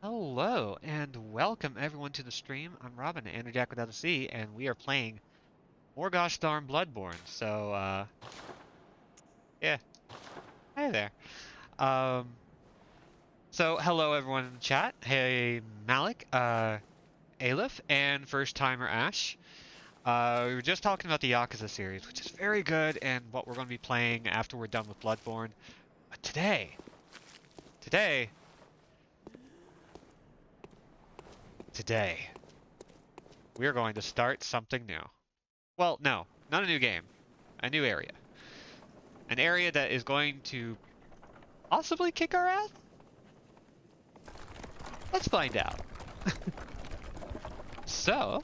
Hello and welcome everyone to the stream. I'm Robin, Jack without a C, and we are playing more gosh darn Bloodborne. Yeah, hi there. Um, hello everyone in the chat. Hey Malik, Aleph, and first timer Ash. We were just talking about the Yakuza series, which is very good, and what we're going to be playing after we're done with Bloodborne. But today, today, we are going to start something new. Well, no, not a new game, a new area. An area that is going to possibly kick our ass? Let's find out. So,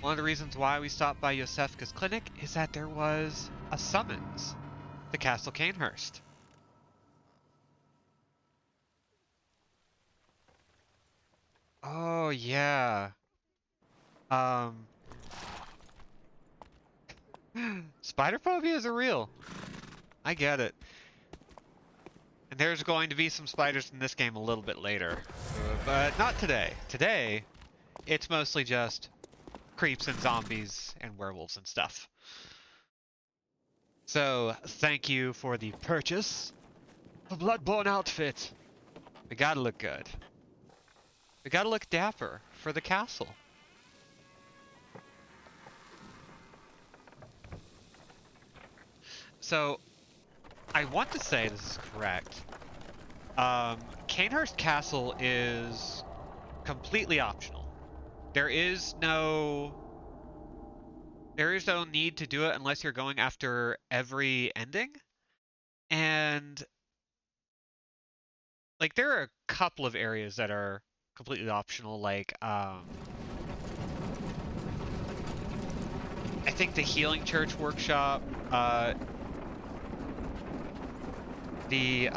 one of the reasons why we stopped by Yosefka's clinic is that there was a summons to Castle Canehurst. Oh, yeah. Um, spider phobias are real. I get it. And there's going to be some spiders in this game a little bit later. But not today. Today, it's mostly just creeps and zombies and werewolves and stuff. So, thank you for the purchase. A Bloodborne outfit. We gotta look good. We gotta look dapper for the castle. So, I want to say this is correct. Canehurst Castle is completely optional. There is no need to do it unless you're going after every ending. And like there are a couple of areas that are completely optional, like I think the Healing Church workshop, the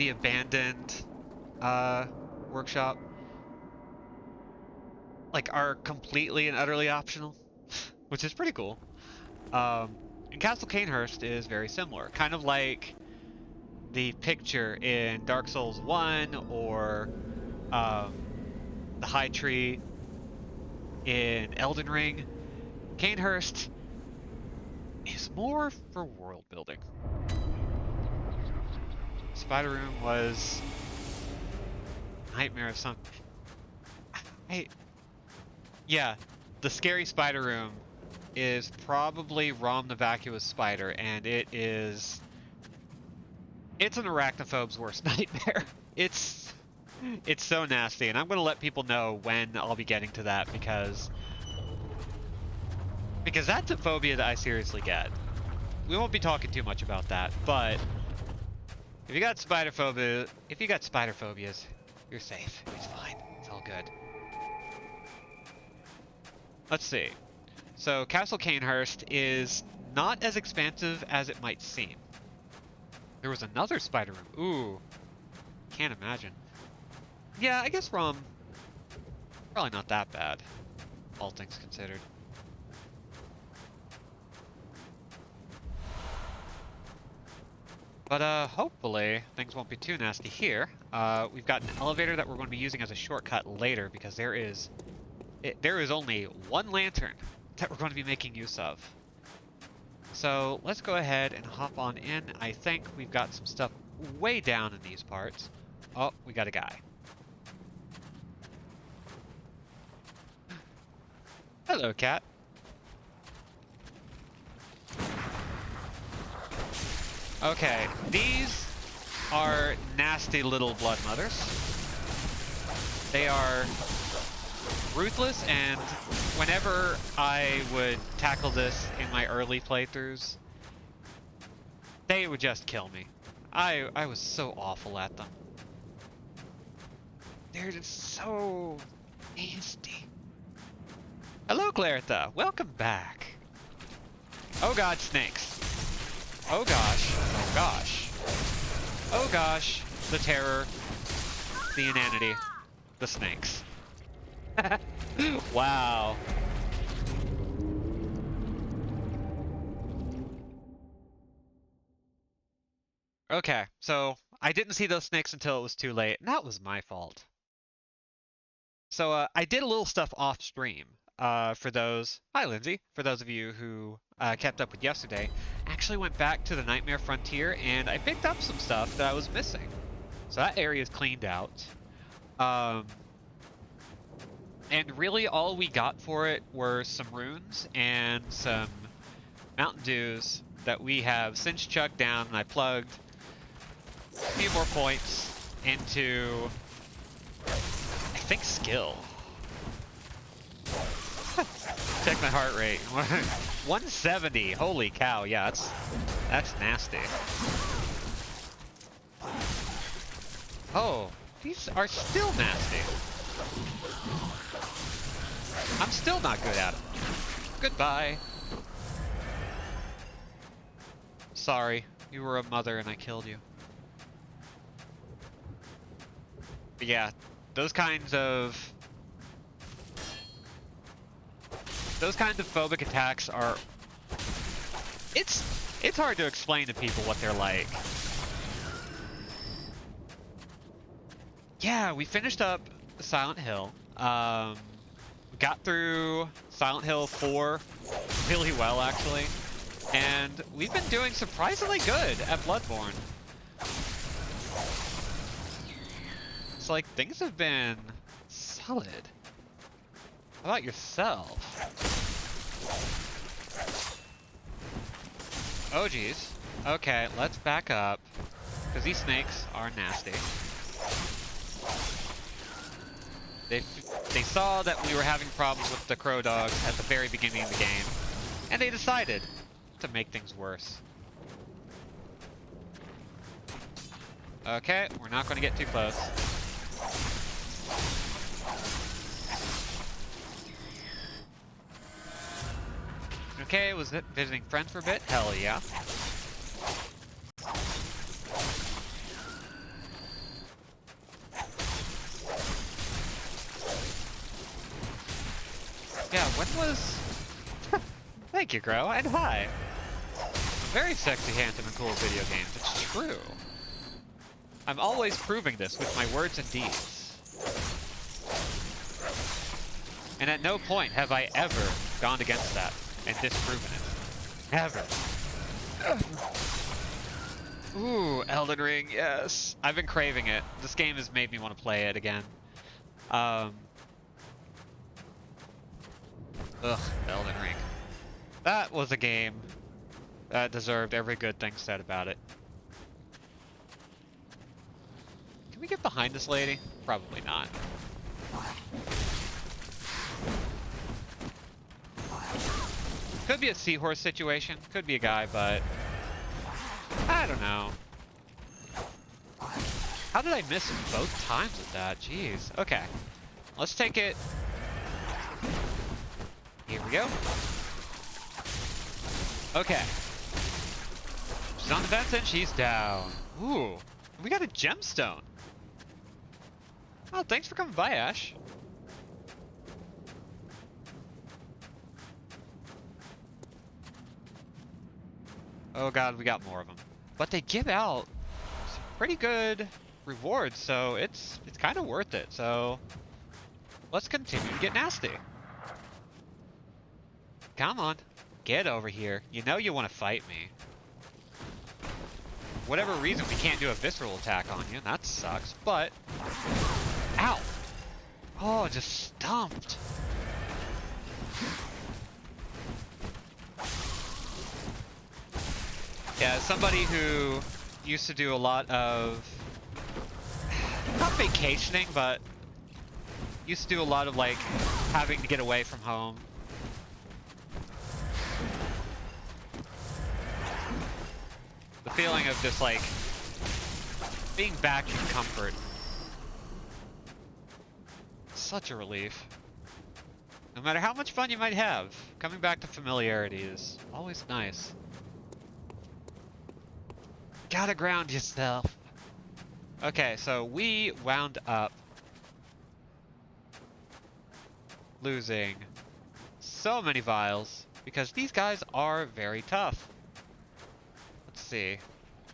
abandoned workshop, like are completely and utterly optional, which is pretty cool. And Castle Canehurst is very similar, kind of like the picture in Dark Souls 1 or the High Tree in Elden Ring. Canehurst is more for world building. Spider Room was nightmare of some. Yeah, the scary Spider Room is probably Rom the Vacuous Spider, and it's an arachnophobe's worst nightmare. It's so nasty, and I'm gonna let people know when I'll be getting to that because that's a phobia that I seriously get. We won't be talking too much about that, but if you got spider phobias, you're safe. It's fine. It's all good. Let's see. So Castle Canehurst is not as expansive as it might seem. There was another spider room. Ooh, can't imagine. Yeah, I guess Rom, probably not that bad, all things considered. But hopefully things won't be too nasty here. We've got an elevator that we're going to be using as a shortcut later because there is only one lantern that we're going to be making use of. So let's go ahead and hop on in. I think we've got some stuff way down in these parts. Oh, we got a guy. Hello, cat. Okay, these are nasty little blood mothers. They are ruthless, and whenever I would tackle this in my early playthroughs, they would just kill me. I was so awful at them. They're just so nasty. Hello, Claritha. Welcome back. Oh god, snakes. Oh gosh. Oh gosh. Oh gosh. The terror. The inanity. The snakes. Wow. Okay, so I didn't see those snakes until it was too late, and that was my fault. So I did a little stuff off stream. For those, hi Lindsay, for those of you who kept up with yesterday, actually went back to the Nightmare Frontier and I picked up some stuff that I was missing. So that area is cleaned out. Um, and really all we got for it were some runes and some Mountain Dews that we have since chucked down, and I plugged a few more points into, I think, skill. Check my heart rate. 170. Holy cow. Yeah, that's nasty. Oh, these are still nasty. I'm still not good at them. Goodbye. Sorry, you were a mother and I killed you. But yeah, those kinds of phobic attacks are, it's hard to explain to people what they're like. Yeah, we finished up Silent Hill. We got through Silent Hill 4 really well, actually. And we've been doing surprisingly good at Bloodborne. It's like, things have been solid. How about yourself? Oh geez. Okay, let's back up. Because these snakes are nasty. They saw that we were having problems with the crow dogs at the very beginning of the game. And they decided to make things worse. Okay, we're not going to get too close. Okay, was it visiting friends for a bit? Hell yeah. Yeah, when was... Thank you, Grow, and hi. Very sexy, handsome, and cool video games. It's true. I'm always proving this with my words and deeds. And at no point have I ever gone against that and disproven it. Ever. Ooh, Elden Ring, yes. I've been craving it. This game has made me want to play it again. Ugh, Elden Ring. That was a game that deserved every good thing said about it. Can we get behind this lady? Probably not. Could be a seahorse situation, could be a guy, but I don't know. How did I miss both times with that? Jeez. Okay. Let's take it. Here we go. Okay. She's on the fence and she's down. Ooh. We got a gemstone. Oh, thanks for coming by, Ash. Oh god, we got more of them. But they give out some pretty good rewards, so it's kind of worth it. So let's continue to get nasty. Come on, get over here. You know you want to fight me. Whatever reason, we can't do a visceral attack on you, and that sucks, but... Ow! Oh, just stumped. Yeah, somebody who used to do a lot of... not vacationing, but... used to do a lot of, like, having to get away from home. The feeling of just, like, being back in comfort. Such a relief. No matter how much fun you might have, coming back to familiarity is always nice. Gotta ground yourself. Okay, so we wound up losing so many vials because these guys are very tough. Let's see.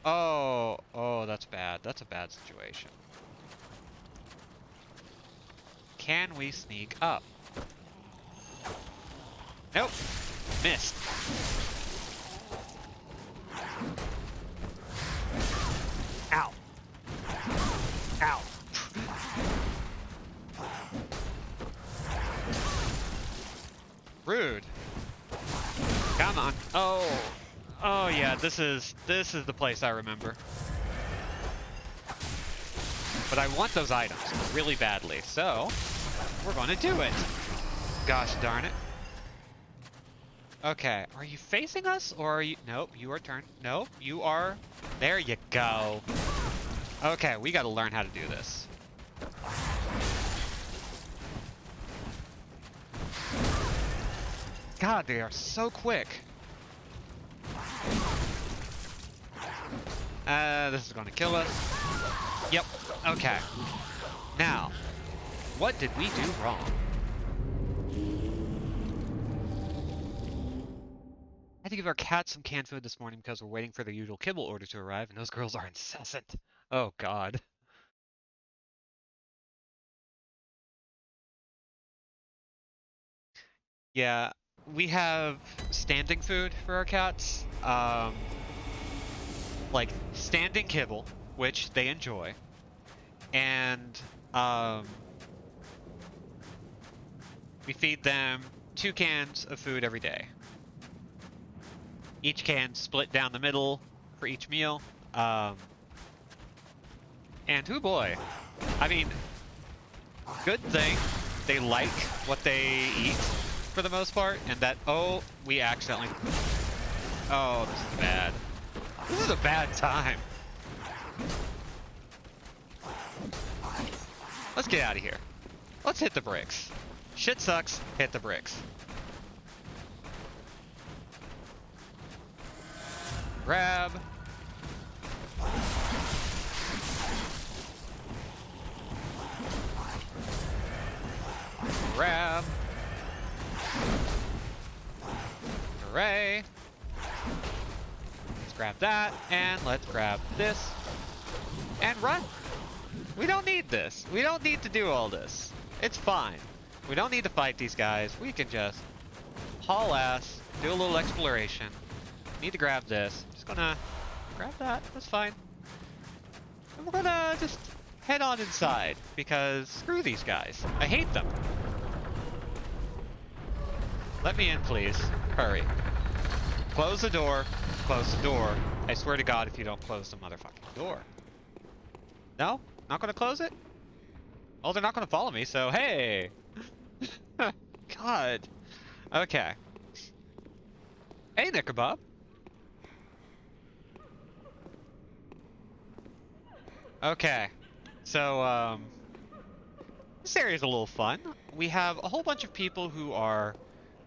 Oh, oh, that's bad. That's a bad situation. Can we sneak up? Nope. Missed. Ow. Ow. Rude. Come on. Oh. Oh yeah, this is the place I remember. But I want those items really badly, so we're gonna do it. Gosh darn it. Okay, are you facing us or are you? Nope, you are turned. Nope, you are. There you go. Okay, we gotta learn how to do this. God, they are so quick. This is gonna kill us. Yep, okay. Now, what did we do wrong? I had to give our cats some canned food this morning because we're waiting for their usual kibble order to arrive, and those girls are incessant. Oh, God. Yeah, we have standing food for our cats. Like standing kibble, which they enjoy, and we feed them 2 cans of food every day. Each can split down the middle for each meal. And oh boy, I mean, good thing they like what they eat for the most part, and that, oh, we accidentally, oh, this is bad. This is a bad time. Let's get out of here. Let's hit the bricks. Shit sucks, hit the bricks. Grab. Grab. Hooray. Let's grab that, and let's grab this. And run. We don't need this. We don't need to do all this. It's fine. We don't need to fight these guys. We can just haul ass, do a little exploration. Need to grab this. Just gonna grab that. That's fine. And we're gonna just head on inside because screw these guys. I hate them. Let me in, please. Hurry. Close the door. Close the door. I swear to God if you don't close the motherfucking door. No? Not gonna close it? Well, they're not gonna follow me, so hey! God. Okay. Hey, Knickerbob. Okay. So, this area's a little fun. We have a whole bunch of people who are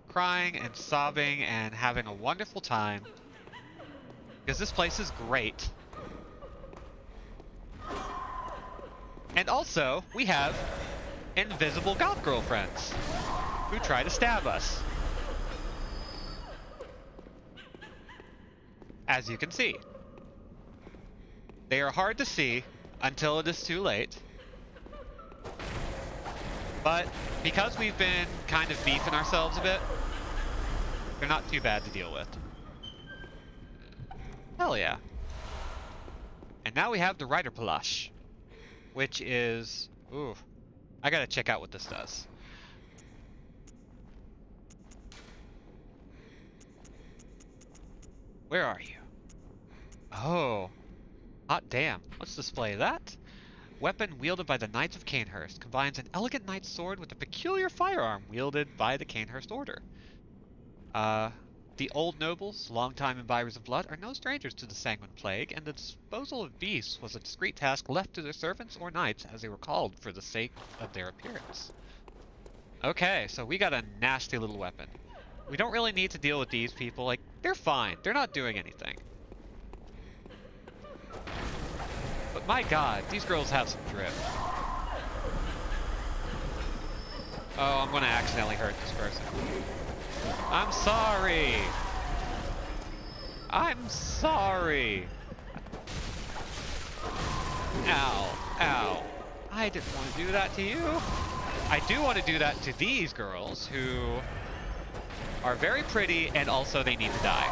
crying and sobbing and having a wonderful time. Because this place is great. And also, we have invisible goth girlfriends who try to stab us. As you can see. They are hard to see until it is too late. But because we've been kind of beefing ourselves a bit, they're not too bad to deal with. Hell yeah. And now we have the Rider Plush, which is... Ooh. I gotta check out what this does. Where are you? Oh. Hot damn. Let's display that. Weapon wielded by the Knights of Canehurst combines an elegant knight's sword with a peculiar firearm wielded by the Canehurst Order. The old nobles, longtime imbibers of blood, are no strangers to the sanguine plague, and the disposal of beasts was a discreet task left to their servants or knights as they were called for the sake of their appearance. Okay, so we got a nasty little weapon. We don't really need to deal with these people, like, they're fine, they're not doing anything. But my god, these girls have some drift. Oh, I'm gonna accidentally hurt this person. I'm sorry! I'm sorry! Ow. Ow. I didn't want to do that to you. I do want to do that to these girls who are very pretty and also they need to die.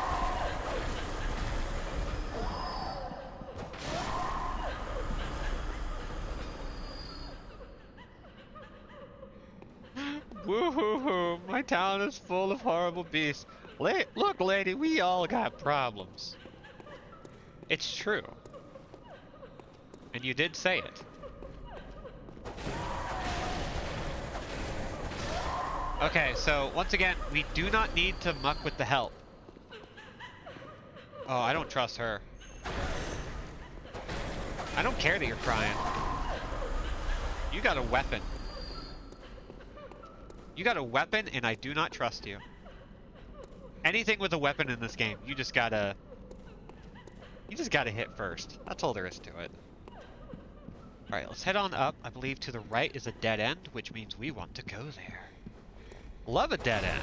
Woo-hoo-hoo, my town is full of horrible beasts. Look, lady, we all got problems. It's true. And you did say it. Okay, so once again, we do not need to muck with the help. Oh, I don't trust her. I don't care that you're crying. You got a weapon. You got a weapon, and I do not trust you. Anything with a weapon in this game, you just gotta hit first. That's all there is to it. Alright, let's head on up. I believe to the right is a dead end, which means we want to go there. Love a dead end.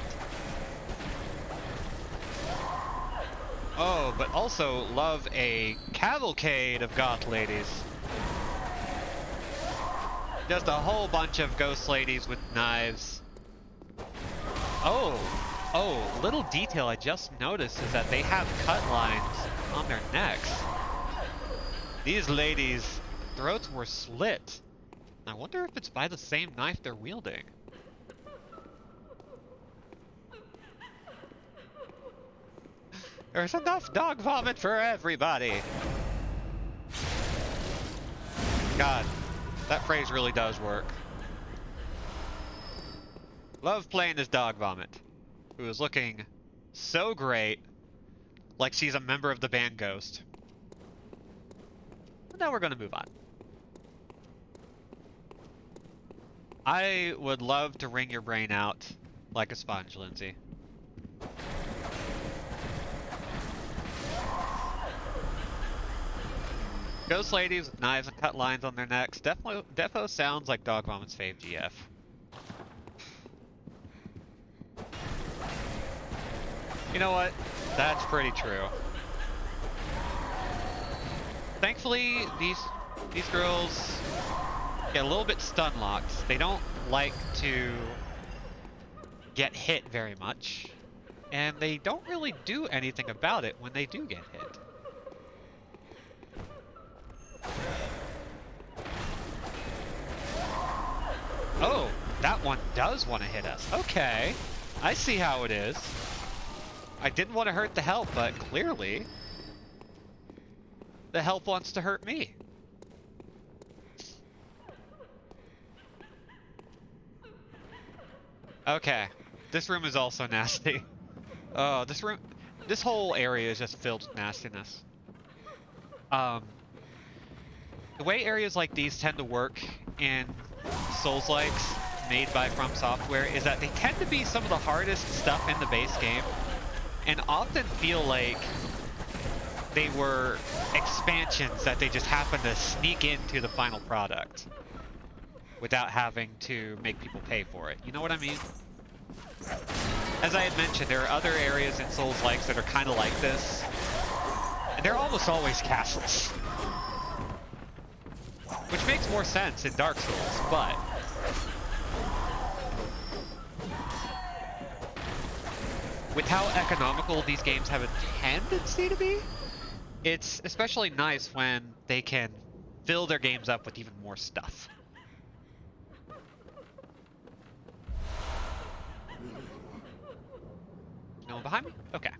Oh, but also love a cavalcade of goth ladies. Just a whole bunch of ghost ladies with knives. Oh, little detail I just noticed is that they have cut lines on their necks. These ladies' throats were slit. I wonder if it's by the same knife they're wielding. There's enough dog vomit for everybody. God, that phrase really does work. Love playing as dog vomit, who is looking so great, like she's a member of the band Ghost. But now we're going to move on. I would love to wring your brain out like a sponge, Lindsay. Ghost ladies with knives and cut lines on their necks. Defo sounds like Dog Vomit's fave GF. You know what? That's pretty true. Thankfully, these girls get a little bit stun locked. They don't like to get hit very much, and they don't really do anything about it when they do get hit. Oh, that one does want to hit us. Okay, I see how it is. I didn't want to hurt the help, but clearly the help wants to hurt me. Okay, this room is also nasty. Oh, this whole area is just filled with nastiness. The way areas like these tend to work in Souls-likes made by From Software is that they tend to be some of the hardest stuff in the base game, and often feel like they were expansions that they just happened to sneak into the final product without having to make people pay for it. You know what I mean? As I had mentioned, there are other areas in Souls-likes that are kind of like this, and they're almost always castles. Which makes more sense in Dark Souls, but with how economical these games have a tendency to be, it's especially nice when they can fill their games up with even more stuff. No one behind me? Okay.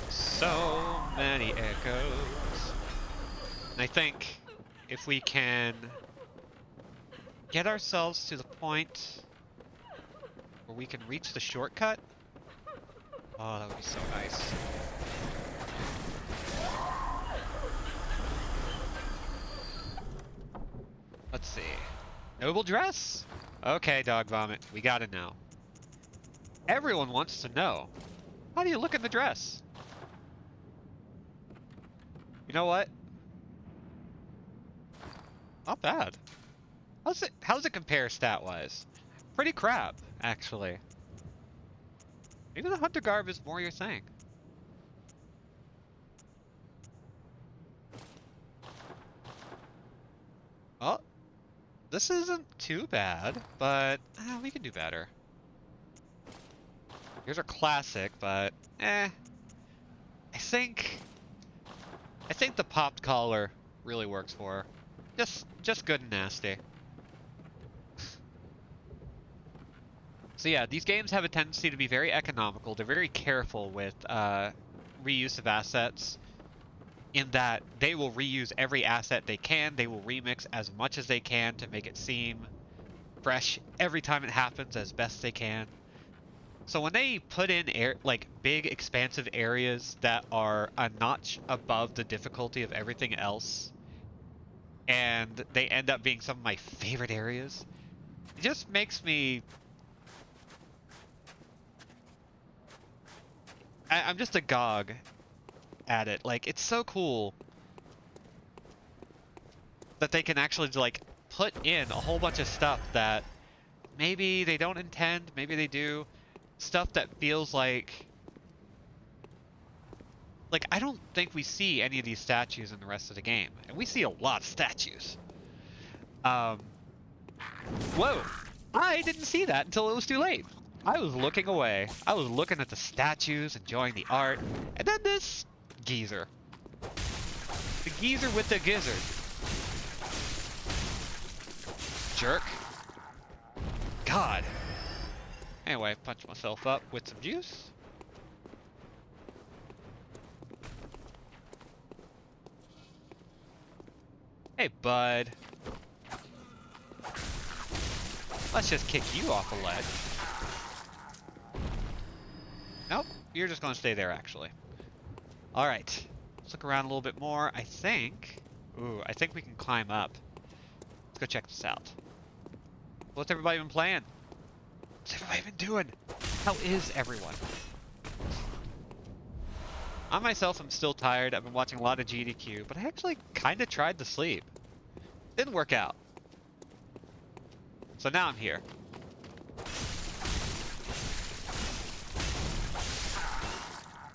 So many echoes. And I think if we can get ourselves to the point where we can reach the shortcut, oh, that would be so nice. Let's see. Noble dress? Okay, Dog Vomit, we got it now. Everyone wants to know, how do you look in the dress? You know what? Not bad. How's it compare stat-wise? Pretty crap, actually. Maybe the hunter garb is more your thing. this isn't too bad, but we can do better. Here's our classic, but I think the popped collar really works for her. Just good and nasty. So yeah, these games have a tendency to be very economical. They're very careful with reuse of assets, in that they will reuse every asset they can. They will remix as much as they can to make it seem fresh every time it happens as best they can. So when they put in like big expansive areas that are a notch above the difficulty of everything else, and they end up being some of my favorite areas, it just makes me... I'm just agog at it. Like, it's so cool that they can actually like put in a whole bunch of stuff that maybe they don't intend, maybe they do. Stuff that feels like I don't think we see any of these statues in the rest of the game, and we see a lot of statues. Whoa! I didn't see that until it was too late. I was looking away. I was looking at the statues, enjoying the art, and then this geezer. The geezer with the gizzard. Jerk. God. Anyway, punch myself up with some juice. Hey, bud. Let's just kick you off a ledge. Nope, you're just gonna stay there, actually. Alright, let's look around a little bit more. I think we can climb up. Let's go check this out. What's everybody been playing? What's everybody been doing? How is everyone? I myself am still tired. I've been watching a lot of GDQ, but I actually kind of tried to sleep. Didn't work out. So now I'm here.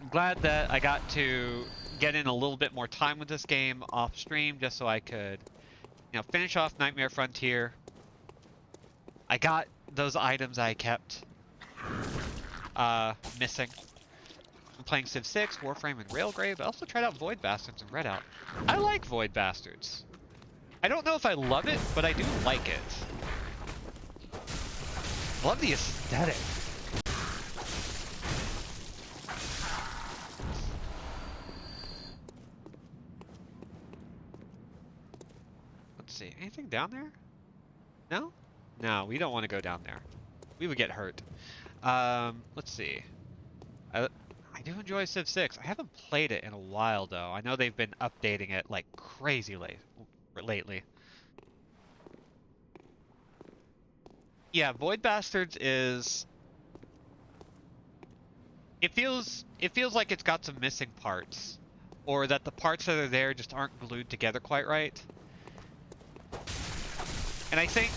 I'm glad that I got to get in a little bit more time with this game off stream, just so I could, finish off Nightmare Frontier. I got those items I kept missing. I'm playing Civ 6, Warframe, and Railgrave, but I also tried out Void Bastards and Redout. I like Void Bastards. I don't know if I love it, but I do like it. I love the aesthetic. Let's see, anything down there? No? No, we don't want to go down there. We would get hurt. Let's see. I do enjoy Civ 6. I haven't played it in a while, though. I know they've been updating it like crazy lately. Yeah, Void Bastards is... It feels like it's got some missing parts. Or that the parts that are there just aren't glued together quite right. And I think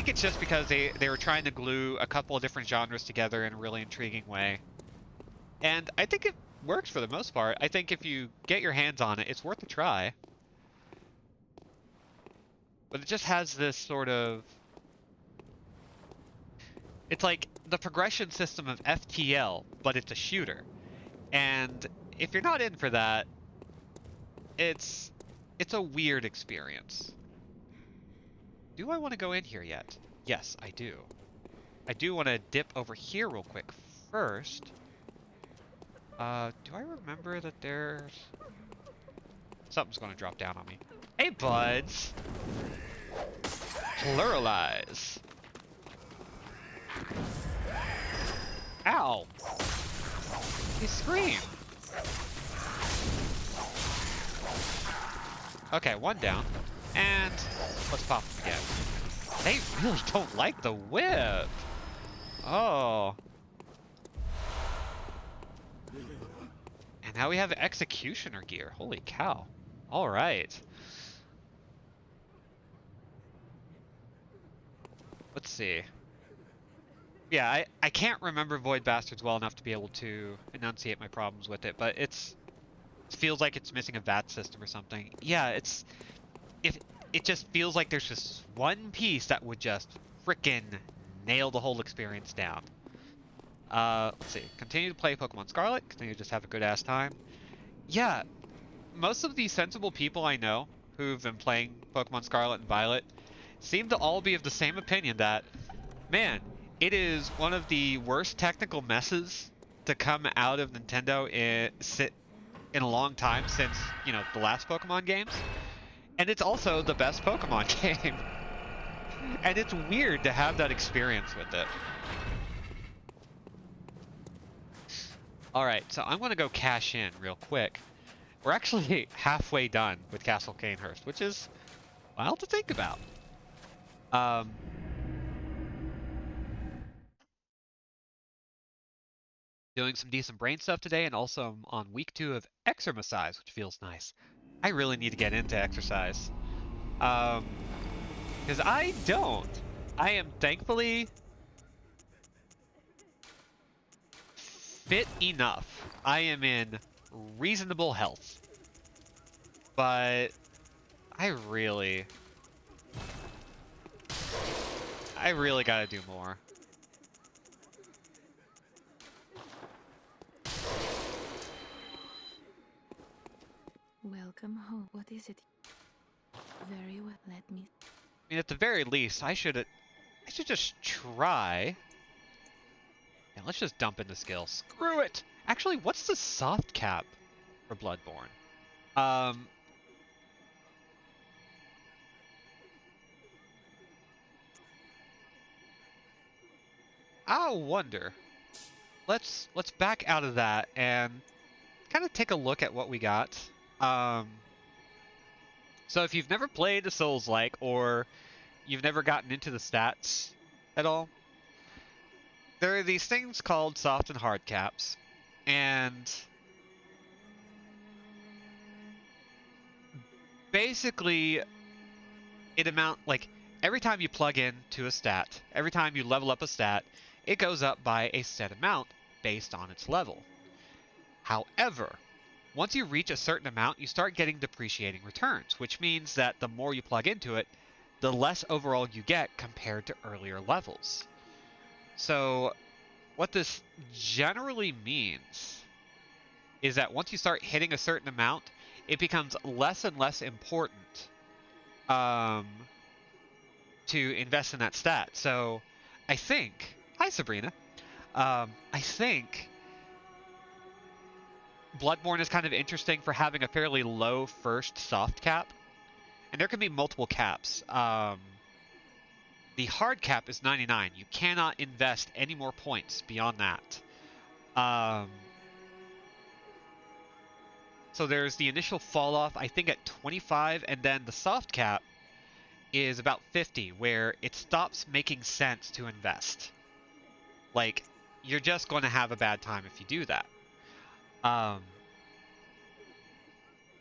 it's just because they were trying to glue a couple of different genres together in a really intriguing way. And I think it works for the most part. I think if you get your hands on it, it's worth a try. But it just has this sort of... It's like the progression system of FTL, but it's a shooter. And if you're not in for that, it's a weird experience. Do I want to go in here yet? Yes, I do. I do want to dip over here real quick first. Do I remember that there's... Something's going to drop down on me. Hey, buds! Pluralize. Ow! He screamed! Okay, one down. And let's pop him again. They really don't like the whip! Oh. And now we have executioner gear. Holy cow. Alright. Let's see. Yeah, I can't remember Void Bastards well enough to be able to enunciate my problems with it, but it feels like it's missing a VAT system or something. Yeah, it's if it just feels like there's just one piece that would just frickin' nail the whole experience down. Let's see. Continue to play Pokemon Scarlet. Continue to just have a good ass time. Yeah, most of the sensible people I know who've been playing Pokemon Scarlet and Violet seem to all be of the same opinion that, man, it is one of the worst technical messes to come out of Nintendo in a long time since, you know, the last Pokemon games. And it's also the best Pokemon game. And it's weird to have that experience with it. Alright, so I'm going to go cash in real quick. We're actually halfway done with Castle Canehurst, which is wild to think about. Doing some decent brain stuff today, and also I'm on week 2 of exercise, which feels nice. I really need to get into exercise. Because I don't. I am thankfully fit enough. I am in reasonable health. But I really gotta do more. Welcome home. What is it? Very well, let me... I mean, at the very least, I should just try. Yeah, let's just dump into skills. Screw it! Actually, what's the soft cap for Bloodborne? I'll wonder. Let's back out of that and kind of take a look at what we got. So if you've never played a Souls-like, or you've never gotten into the stats at all, there are these things called soft and hard caps, and basically every time you plug in to a stat, every time you level up a stat, it goes up by a set amount based on its level. However, once you reach a certain amount, you start getting depreciating returns, which means that the more you plug into it, the less overall you get compared to earlier levels. So what this generally means is that once you start hitting a certain amount, it becomes less and less important to invest in that stat. So I think... Hi, Sabrina. I think Bloodborne is kind of interesting for having a fairly low first soft cap. And there can be multiple caps. The hard cap is 99. You cannot invest any more points beyond that. So there's the initial fall off, I think at 25, and then the soft cap is about 50, where it stops making sense to invest. Like, you're just going to have a bad time if you do that.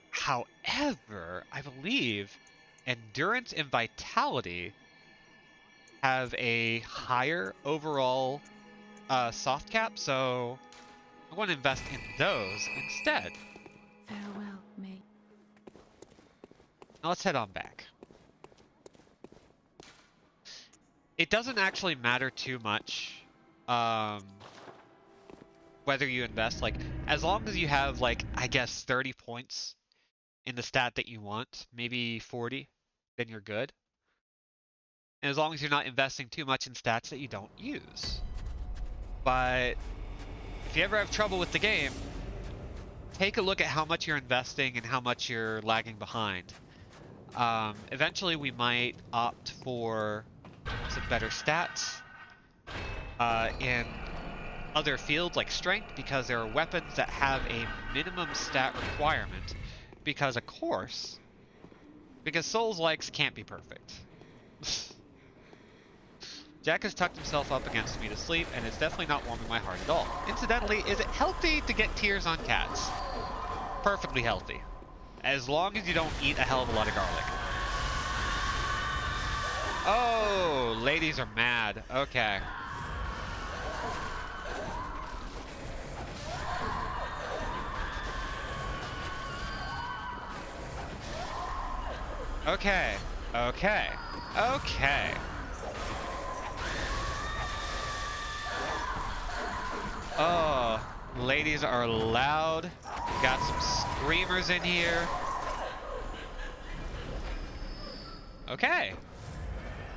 However, I believe endurance and vitality have a higher overall soft cap, so I'm going to invest in those instead. Farewell, May. Now let's head on back. It doesn't actually matter too much whether you invest, like, as long as you have, like, I guess 30 points in the stat that you want, maybe 40, then you're good. And as long as you're not investing too much in stats that you don't use. But if you ever have trouble with the game, take a look at how much you're investing and how much you're lagging behind. Eventually we might opt for some better stats in other fields like strength, because there are weapons that have a minimum stat requirement, because Souls-likes can't be perfect. Jack has tucked himself up against me to sleep, and it's definitely not warming my heart at all. Incidentally, is it healthy to get tears on cats? Perfectly healthy. As long as you don't eat a hell of a lot of garlic. Oh, ladies are mad. Okay. Okay. Okay. Okay. Oh, ladies are loud. Got some screamers in here. Okay.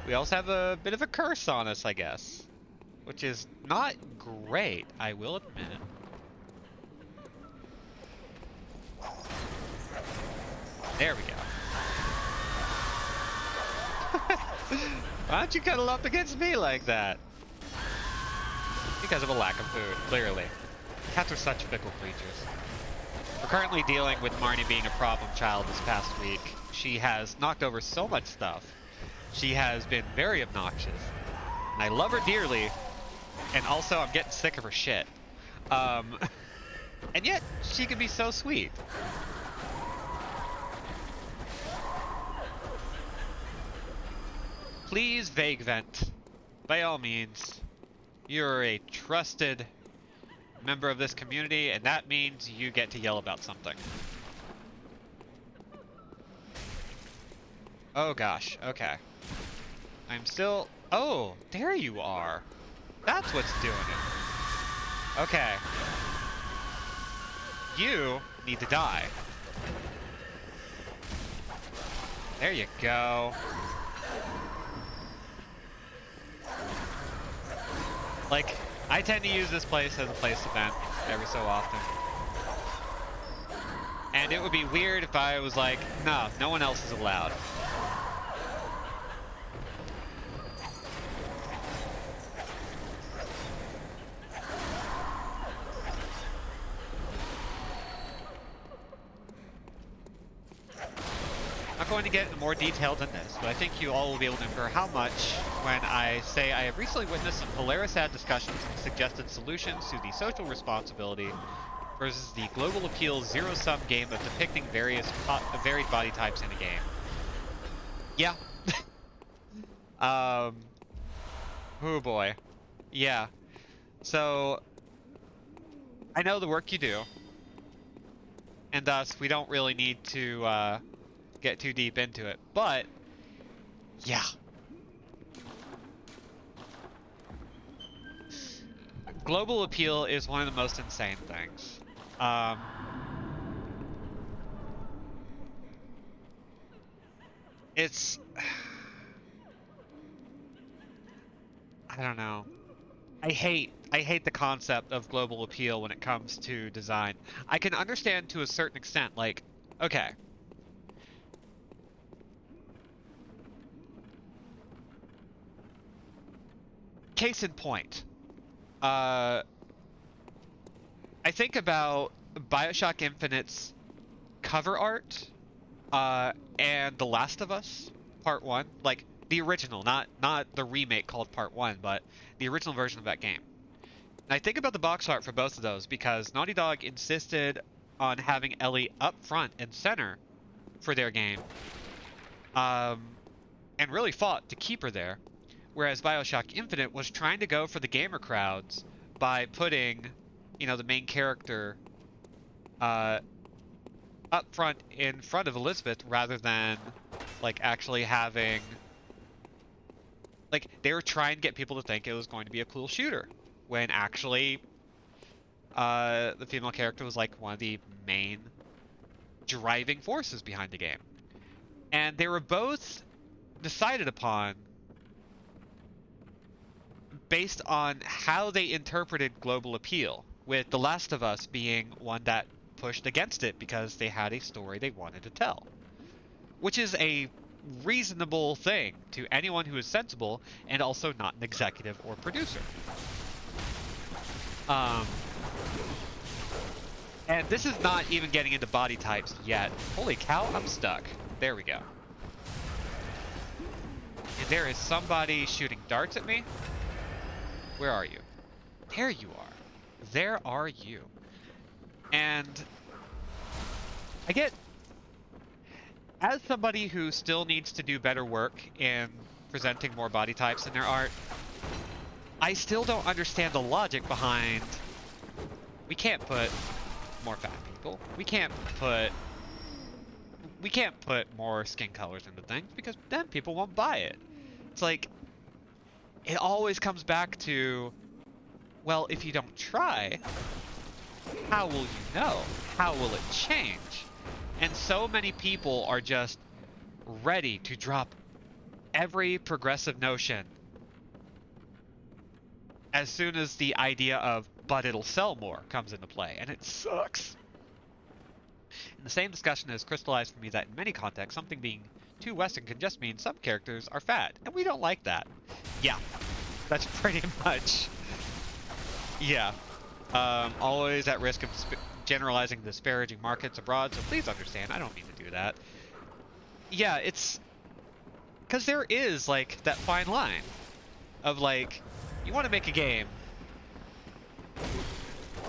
We also have a bit of a curse on us, I guess. Which is not great, I will admit. There we go. Why don't you cuddle up against me like that? Because of a lack of food, clearly. Cats are such fickle creatures. We're currently dealing with Marnie being a problem child this past week. She has knocked over so much stuff. She has been very obnoxious. And I love her dearly. And also, I'm getting sick of her shit. And yet, she can be so sweet. Please vague vent. By all means. You're a trusted member of this community, and that means you get to yell about something. Oh gosh, okay. I'm still... Oh, there you are. That's what's doing it. Okay. You need to die. There you go. Like, I tend to use this place as a place to vent every so often. And it would be weird if I was like, no, no one else is allowed. I'm not going to get into more detail than this, but I think you all will be able to infer how much when I say I have recently witnessed some hilarious ad discussions and suggested solutions to the social responsibility versus the global appeal zero-sum game of depicting varied body types in a game. Yeah. Oh boy. Yeah. So, I know the work you do, and thus we don't really need to get too deep into it, but yeah. Global appeal is one of the most insane things. It's... I don't know. I hate the concept of global appeal when it comes to design. I can understand to a certain extent, like, okay. Case in point. I think about BioShock Infinite's cover art, and The Last of Us Part 1, like the original, not the remake called Part 1, but the original version of that game. And I think about the box art for both of those because Naughty Dog insisted on having Ellie up front and center for their game, and really fought to keep her there. Whereas BioShock Infinite was trying to go for the gamer crowds by putting, the main character up front in front of Elizabeth rather than, like, actually having... Like, they were trying to get people to think it was going to be a cool shooter, when actually the female character was, like, one of the main driving forces behind the game. And they were both decided upon based on how they interpreted global appeal, with The Last of Us being one that pushed against it because they had a story they wanted to tell. Which is a reasonable thing to anyone who is sensible and also not an executive or producer. And this is not even getting into body types yet. Holy cow, I'm stuck. There we go. And there is somebody shooting darts at me. Where are you? There you are. There are you. And I get, as somebody who still needs to do better work in presenting more body types in their art, I still don't understand the logic behind, we can't put more fat people. We can't put we can't put more skin colors into things because then people won't buy it. It's like, it always comes back to, well, if you don't try, how will you know? How will it change? And so many people are just ready to drop every progressive notion as soon as the idea of, but it'll sell more, comes into play, and it sucks. And the same discussion has crystallized for me that in many contexts, something being too Western can just mean some characters are fat, and we don't like that. Yeah, that's pretty much, yeah. Always at risk of generalizing disparaging markets abroad, so please understand, I don't mean to do that. Yeah, it's because there is, like, that fine line of, like, you want to make a game.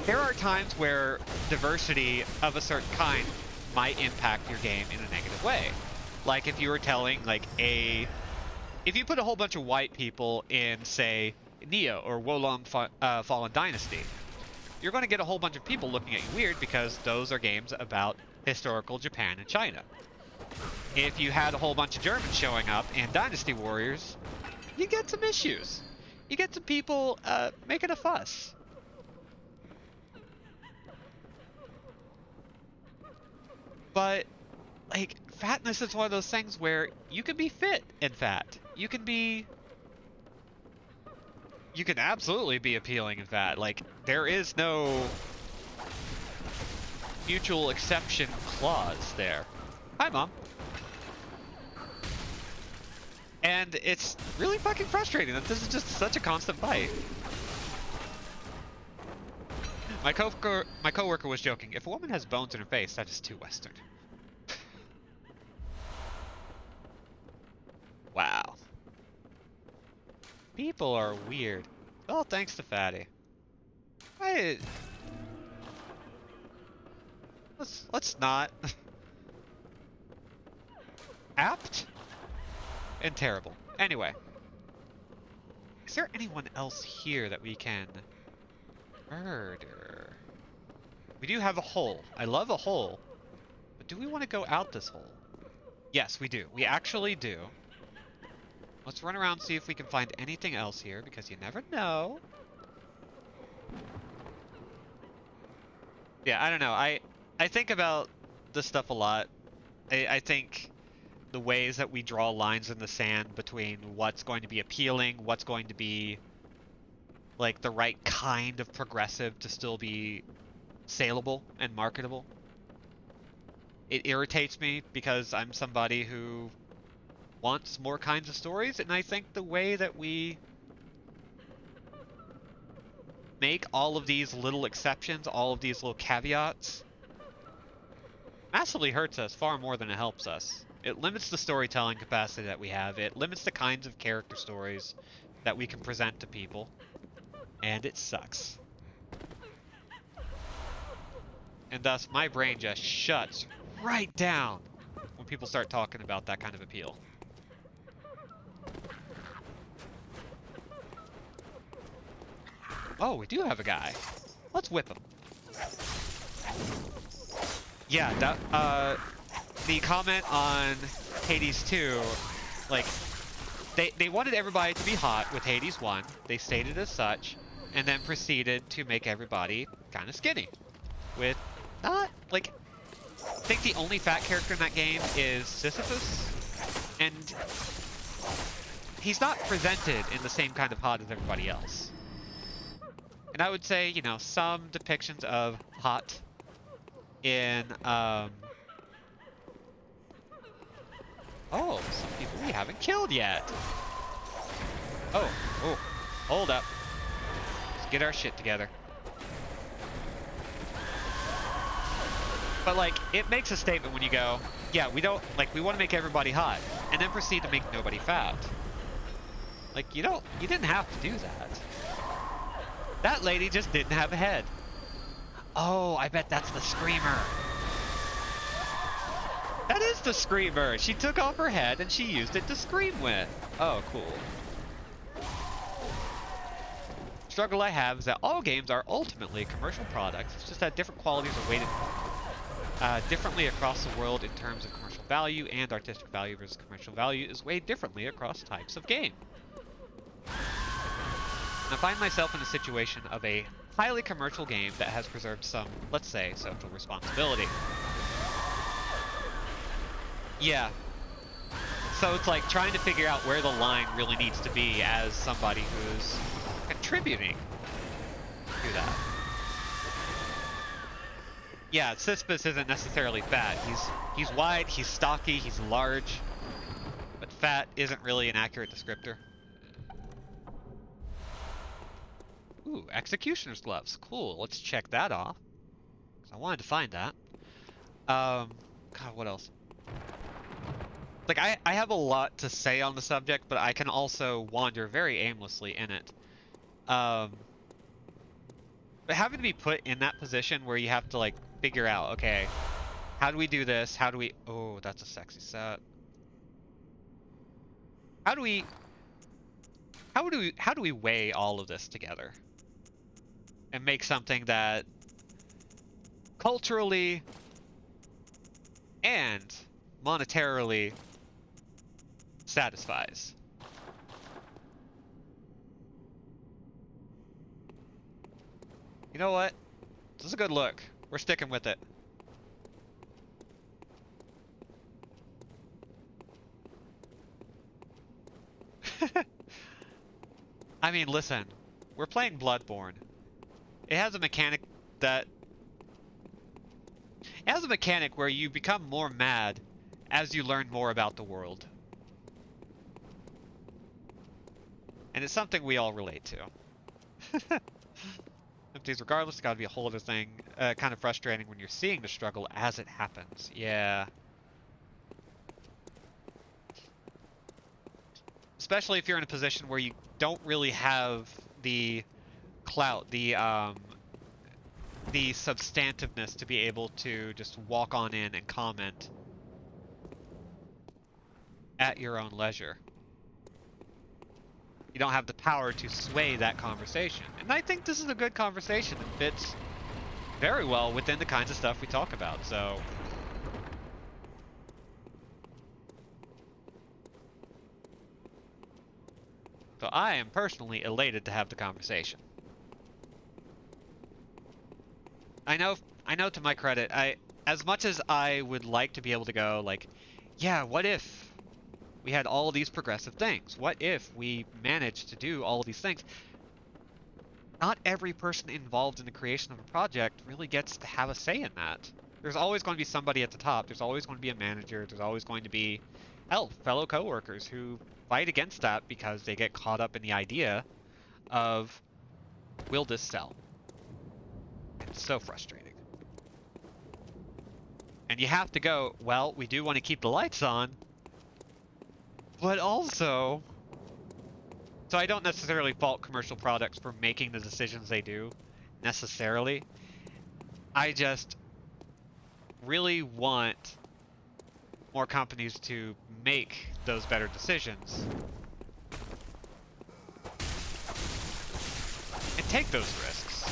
There are times where diversity of a certain kind might impact your game in a negative way. Like if you were telling, like, if you put a whole bunch of white people in, say, Neo or Wolong Fallen Dynasty, you're going to get a whole bunch of people looking at you weird because those are games about historical Japan and China. If you had a whole bunch of Germans showing up in Dynasty Warriors, you get some issues. You get some people making a fuss. But, like, fatness is one of those things where you can be fit and fat. You can absolutely be appealing and fat. Like, there is no mutual exception clause there. Hi, Mom. And it's really fucking frustrating that this is just such a constant fight. My coworker was joking, if a woman has bones in her face, that is too Western. Wow. People are weird. Well, thanks to Fatty. Let's not. Apt and terrible. Anyway. Is there anyone else here that we can murder? We do have a hole. I love a hole. But do we want to go out this hole? Yes, we do. We actually do. Let's run around and see if we can find anything else here, because you never know. Yeah, I don't know. I think about this stuff a lot. I think the ways that we draw lines in the sand between what's going to be appealing, what's going to be like the right kind of progressive to still be saleable and marketable. It irritates me because I'm somebody who wants more kinds of stories, and I think the way that we make all of these little exceptions, all of these little caveats, massively hurts us far more than it helps us. It limits the storytelling capacity that we have, it limits the kinds of character stories that we can present to people, and it sucks. And thus, my brain just shuts right down when people start talking about that kind of appeal. Oh, we do have a guy. Let's whip him. Yeah, that, the comment on Hades 2, like, they wanted everybody to be hot with Hades 1. They stated as such, and then proceeded to make everybody kind of skinny. With not, like, I think the only fat character in that game is Sisyphus, and he's not presented in the same kind of hot as everybody else. And I would say, you know, some depictions of hot in, oh, some people we haven't killed yet. Oh, hold up. Let's get our shit together. But, like, it makes a statement when you go, yeah, we don't, like, we want to make everybody hot, and then proceed to make nobody fat. Like, you didn't have to do that. That lady just didn't have a head. Oh, I bet that's the screamer. That is the screamer. She took off her head and she used it to scream with. Oh, cool. Struggle I have is that all games are ultimately commercial products. It's just that different qualities are weighted differently across the world in terms of commercial value, and artistic value versus commercial value is weighed differently across types of game. And I find myself in a situation of a highly commercial game that has preserved some, let's say, social responsibility. Yeah. So it's like trying to figure out where the line really needs to be as somebody who's contributing to that. Yeah, Sisyphus isn't necessarily fat. He's wide, he's stocky, he's large, but fat isn't really an accurate descriptor. Ooh, Executioner's Gloves. Cool, let's check that off. 'Cause I wanted to find that. God, what else? Like, I have a lot to say on the subject, but I can also wander very aimlessly in it. But having to be put in that position where you have to, like, figure out, okay, how do we do this? How do we... Oh, that's a sexy set. How do we... How do we weigh all of this together? And make something that culturally and monetarily satisfies. You know what? This is a good look. We're sticking with it. I mean, listen. We're playing Bloodborne. It has a mechanic that... It has a mechanic where you become more mad as you learn more about the world. And it's something we all relate to. Empties regardless, it's gotta be a whole other thing. Kind of frustrating when you're seeing the struggle as it happens. Yeah. Especially if you're in a position where you don't really have the clout, the substantiveness to be able to just walk on in and comment at your own leisure. You don't have the power to sway that conversation. And I think this is a good conversation that fits very well within the kinds of stuff we talk about, so... So I am personally elated to have the conversation. I know to my credit, as much as I would like to be able to go, like, yeah, what if we had all these progressive things? What if we managed to do all of these things? Not every person involved in the creation of a project really gets to have a say in that. There's always going to be somebody at the top. There's always going to be a manager. There's always going to be, hell, fellow coworkers who fight against that because they get caught up in the idea of, will this sell? It's so frustrating. And you have to go, well, we do want to keep the lights on, but also... So I don't necessarily fault commercial products for making the decisions they do, necessarily. I just really want more companies to make those better decisions. And take those risks.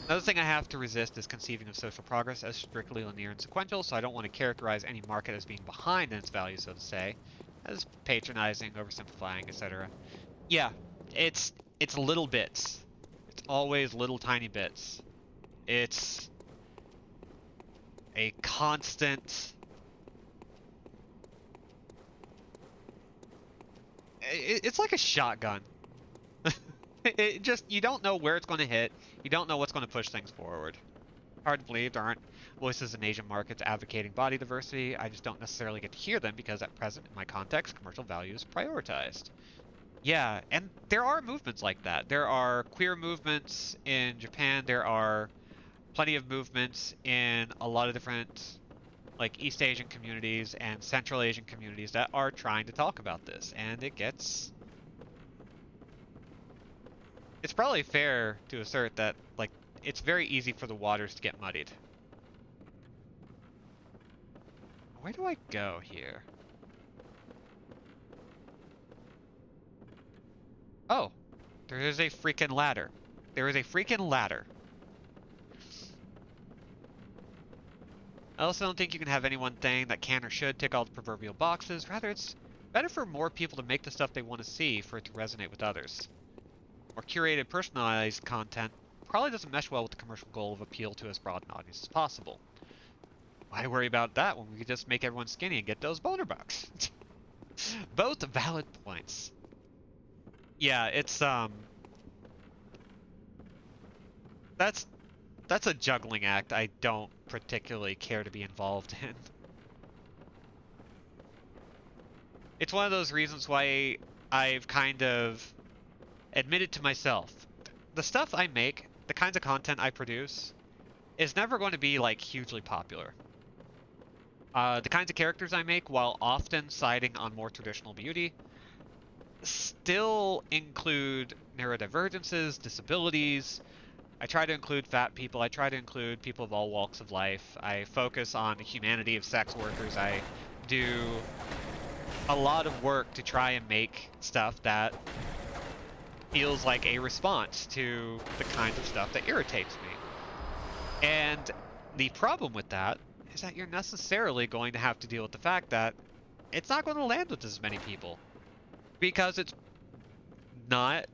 Another thing I have to resist is conceiving of social progress as strictly linear and sequential, so I don't want to characterize any market as being behind in its value, so to say, as patronizing, oversimplifying, etc. Yeah, it's little bits. It's always little tiny bits. It's a constant... It's like a shotgun. It just, you don't know where it's going to hit. You don't know what's going to push things forward. Hard to believe there aren't voices in Asian markets advocating body diversity. I just don't necessarily get to hear them because at present, in my context, commercial value is prioritized. Yeah, and there are movements like that. There are queer movements in Japan. There are plenty of movements in a lot of different, like, East Asian communities and Central Asian communities that are trying to talk about this. And it gets... It's probably fair to assert that, like, it's very easy for the waters to get muddied. Where do I go here? Oh, there is a freaking ladder. There is a freaking ladder. I also don't think you can have any one thing that can or should tick all the proverbial boxes. Rather, it's better for more people to make the stuff they want to see for it to resonate with others. More curated, personalized content probably doesn't mesh well with the commercial goal of appeal to as broad an audience as possible. Why worry about that when we could just make everyone skinny and get those boner bucks? Both valid points. Yeah, it's that's that's a juggling act I don't particularly care to be involved in. It's one of those reasons why I've kind of admitted to myself, the stuff I make, the kinds of content I produce, is never going to be like hugely popular. The kinds of characters I make, while often siding on more traditional beauty, still include neurodivergences, disabilities. I try to include fat people. I try to include people of all walks of life. I focus on the humanity of sex workers. I do a lot of work to try and make stuff that feels like a response to the kinds of stuff that irritates me. And the problem with that is that you're necessarily going to have to deal with the fact that it's not going to land with as many people because it's not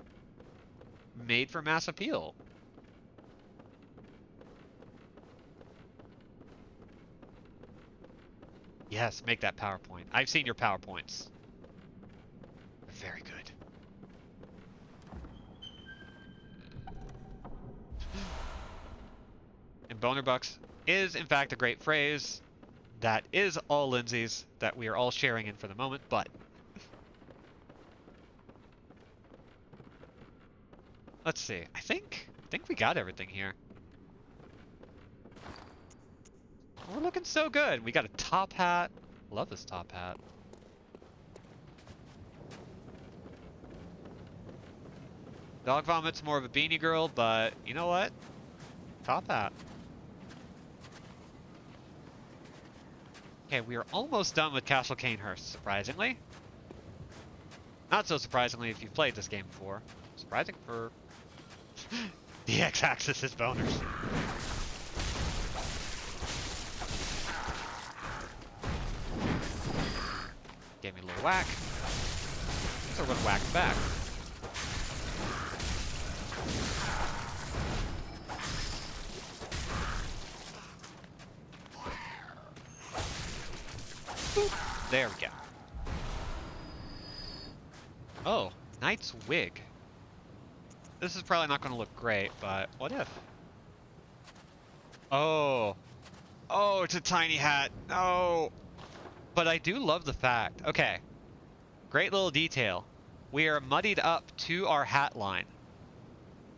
made for mass appeal. Yes, make that PowerPoint. I've seen your PowerPoints. They're very good. And boner bucks is, in fact, a great phrase. That is all Lindsay's that we are all sharing in for the moment, but let's see. I think we got everything here. We're looking so good. We got a top hat. Love this top hat. Dog Vomit's more of a beanie girl, but you know what? Top hat. Okay, we are almost done with Castle Canehurst, surprisingly. Not so surprisingly if you've played this game before. Surprising for... The x-axis is boners. Gave me a little whack. So we're gonna whack back. Boop. There we go. Oh, Knight's Wig. This is probably not going to look great, but what if? Oh. Oh, it's a tiny hat. No. But I do love the fact. Okay. Great little detail. We are muddied up to our hat line.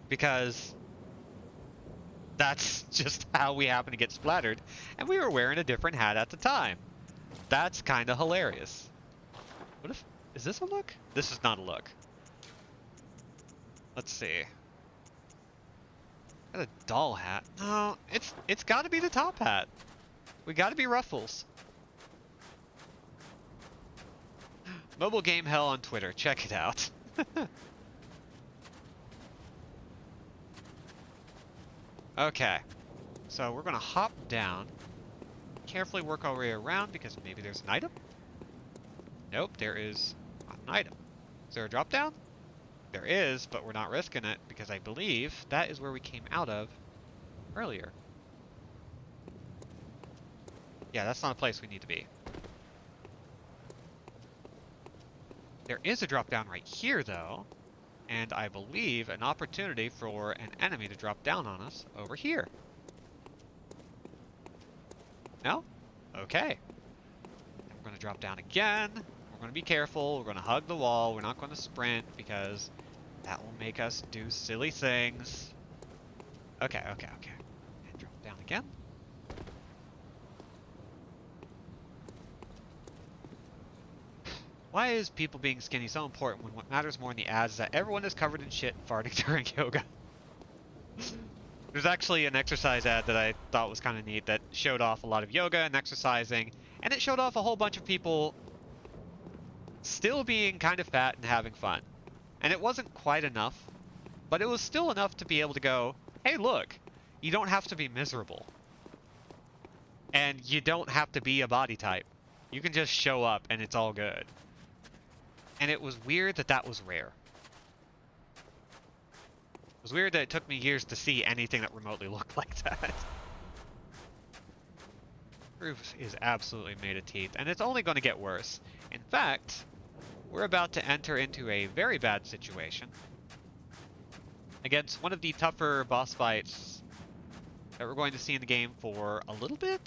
Because that's just how we happen to get splattered. And we were wearing a different hat at the time. That's kind of hilarious. What if... Is this a look? This is not a look. Let's see. Got a doll hat. No, it's got to be the top hat. We got to be Ruffles. Mobile Game Hell on Twitter. Check it out. Okay. So we're going to hop down. Carefully work our way around because maybe there's an item. Nope, there is not an item. Is there a drop down? There is, but we're not risking it because I believe that is where we came out of earlier. Yeah, that's not a place we need to be. There is a drop down right here though, and I believe an opportunity for an enemy to drop down on us over here. No? Okay. We're going to drop down again. We're going to be careful. We're going to hug the wall. We're not going to sprint because that will make us do silly things. Okay. And drop down again. Why is people being skinny so important when what matters more in the ads is that everyone is covered in shit farting during yoga? There's actually an exercise ad that I thought was kind of neat that showed off a lot of yoga and exercising, and it showed off a whole bunch of people still being kind of fat and having fun. And it wasn't quite enough, but it was still enough to be able to go, hey look, you don't have to be miserable. And you don't have to be a body type. You can just show up and it's all good. And it was weird that that was rare. It was weird that it took me years to see anything that remotely looked like that. Roof is absolutely made of teeth, and it's only going to get worse. In fact, we're about to enter into a very bad situation against one of the tougher boss fights that we're going to see in the game for a little bit.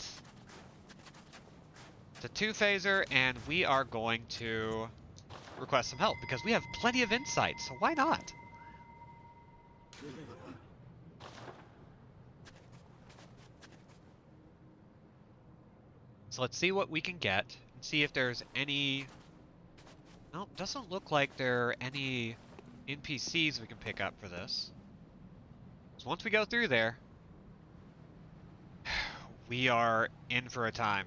It's a two-phaser, and we are going to request some help because we have plenty of insight, so why not? So let's see what we can get and see if there's any... Nope, doesn't look like there are any NPCs we can pick up for this. So once we go through there, we are in for a time.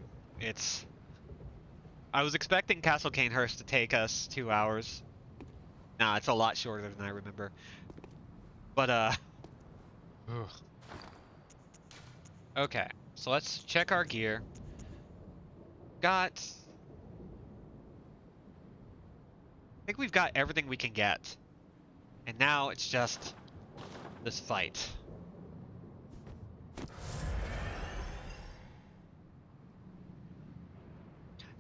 I was expecting Castle Canehurst to take us 2 hours. Nah, it's a lot shorter than I remember. But, ugh. Okay, so let's check our gear. I think we've got everything we can get. And now it's just this fight.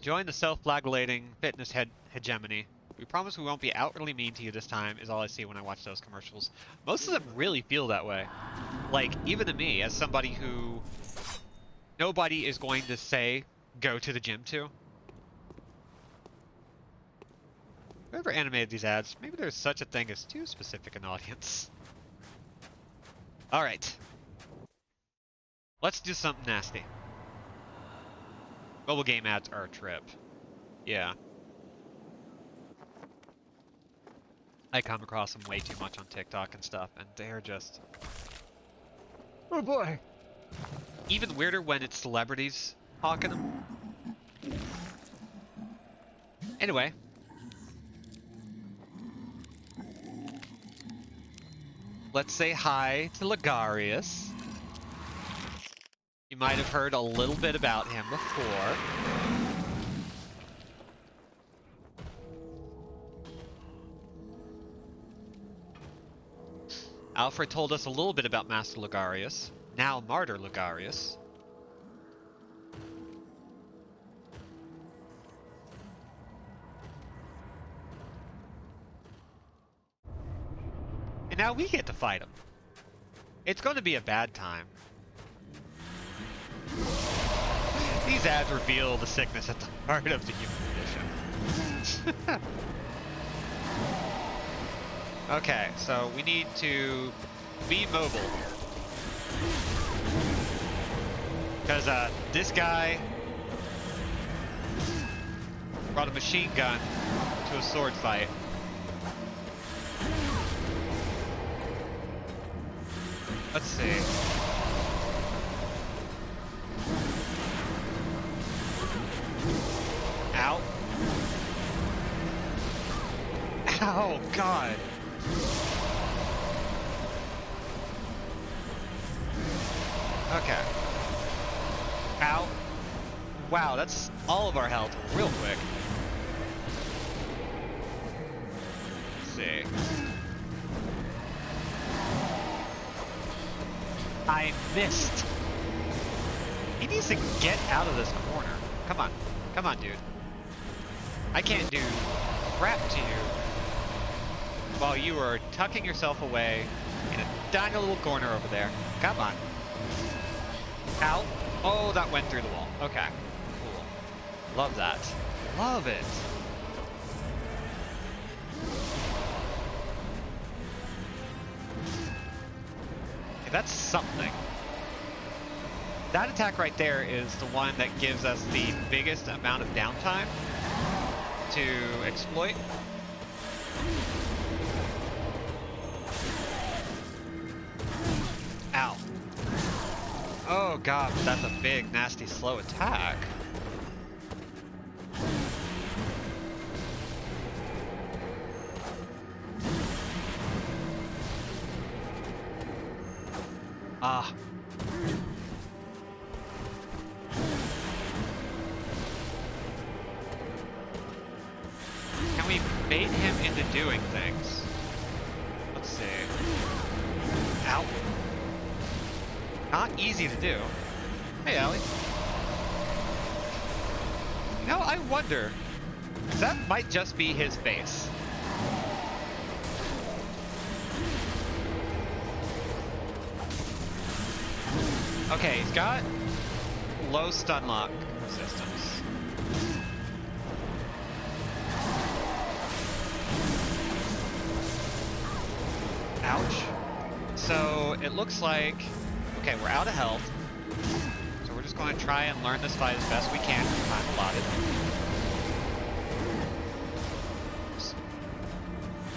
Join the self-flagellating fitness hegemony. We promise we won't be outwardly mean to you this time, is all I see when I watch those commercials. Most of them really feel that way. Like, even to me, as somebody who nobody is going to say, go to the gym to. Whoever animated these ads, maybe there's such a thing as too specific an audience. Alright. Let's do something nasty. Mobile game ads are a trip. Yeah. I come across them way too much on TikTok and stuff, and they're just... Oh boy! Even weirder when it's celebrities hawking them. Anyway. Let's say hi to Ligarius. You might have heard a little bit about him before. Alfred told us a little bit about Master Ligarius, now Martyr Ligarius. And now we get to fight him. It's going to be a bad time. These ads reveal the sickness at the heart of the human condition. Okay, so we need to be mobile. Because this guy brought a machine gun to a sword fight. Let's see. Ow. Ow, God. Okay. Ow. Wow, that's all of our health real quick. Let's see. I missed. He needs to get out of this corner. Come on. Come on, dude. I can't do crap to you while you are tucking yourself away in a tiny little corner over there. Come on. Ow. Oh, that went through the wall. Okay. Cool. Love that. Love it. Okay, that's something. That attack right there is the one that gives us the biggest amount of downtime to exploit. Ow. Oh god, but that's a big, nasty, slow attack. Ah. bait him into doing things. Let's see. Ow. Not easy to do. Hey, Allie. You know, I wonder, 'cause that might just be his base. Okay, he's got low stun lock resistance. Ouch. So it looks like, okay, we're out of health. So we're just going to try and learn this fight as best we can with time allotted.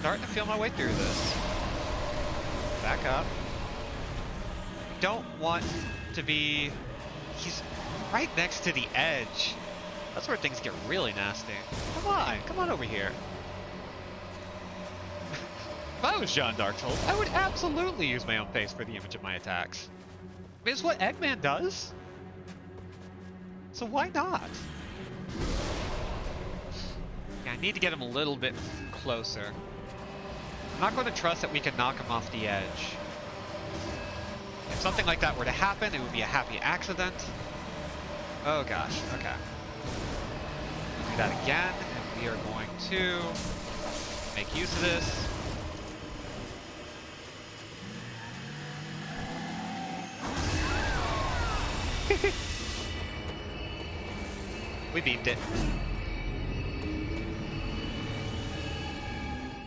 Starting to feel my way through this. Back up. Don't want to be... He's right next to the edge. That's where things get really nasty. Come on over here. If I was John Dark Souls, I would absolutely use my own face for the image of my attacks. I mean, it's what Eggman does. So why not? Yeah, I need to get him a little bit closer. I'm not going to trust that we can knock him off the edge. If something like that were to happen, it would be a happy accident. Oh gosh, okay. We'll do that again, and we are going to make use of this. We beeped it.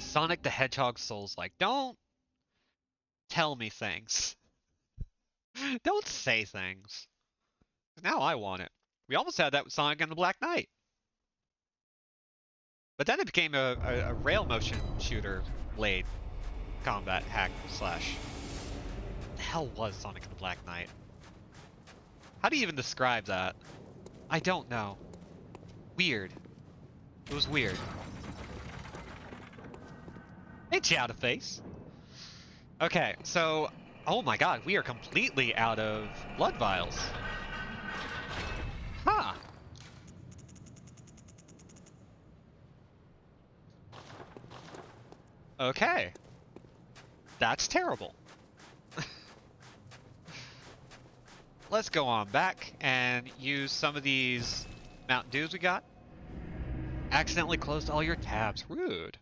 Sonic the Hedgehog Souls-like. Don't tell me things. Don't say things. Now I want it. We almost had that with Sonic and the Black Knight. But then it became a rail motion shooter blade combat hack slash. What the hell was Sonic and the Black Knight? How do you even describe that? I don't know. Weird. It was weird. Hey, Chowderface. Okay, so... Oh my god, we are completely out of blood vials. Huh. Okay. That's terrible. Let's go on back and use some of these Mountain Dews we got. Accidentally closed all your tabs. Rude.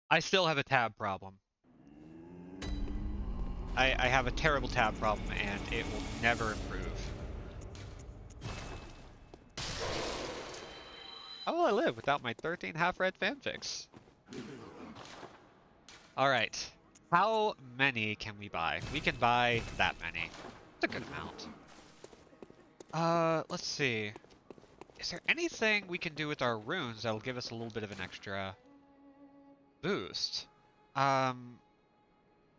I still have a tab problem. I have a terrible tab problem and it will never improve. How will I live without my 13 half-read fanfics? Alright. How many can we buy? We can buy that many. That's a good amount. Let's see. Is there anything we can do with our runes that'll give us a little bit of an extra boost? I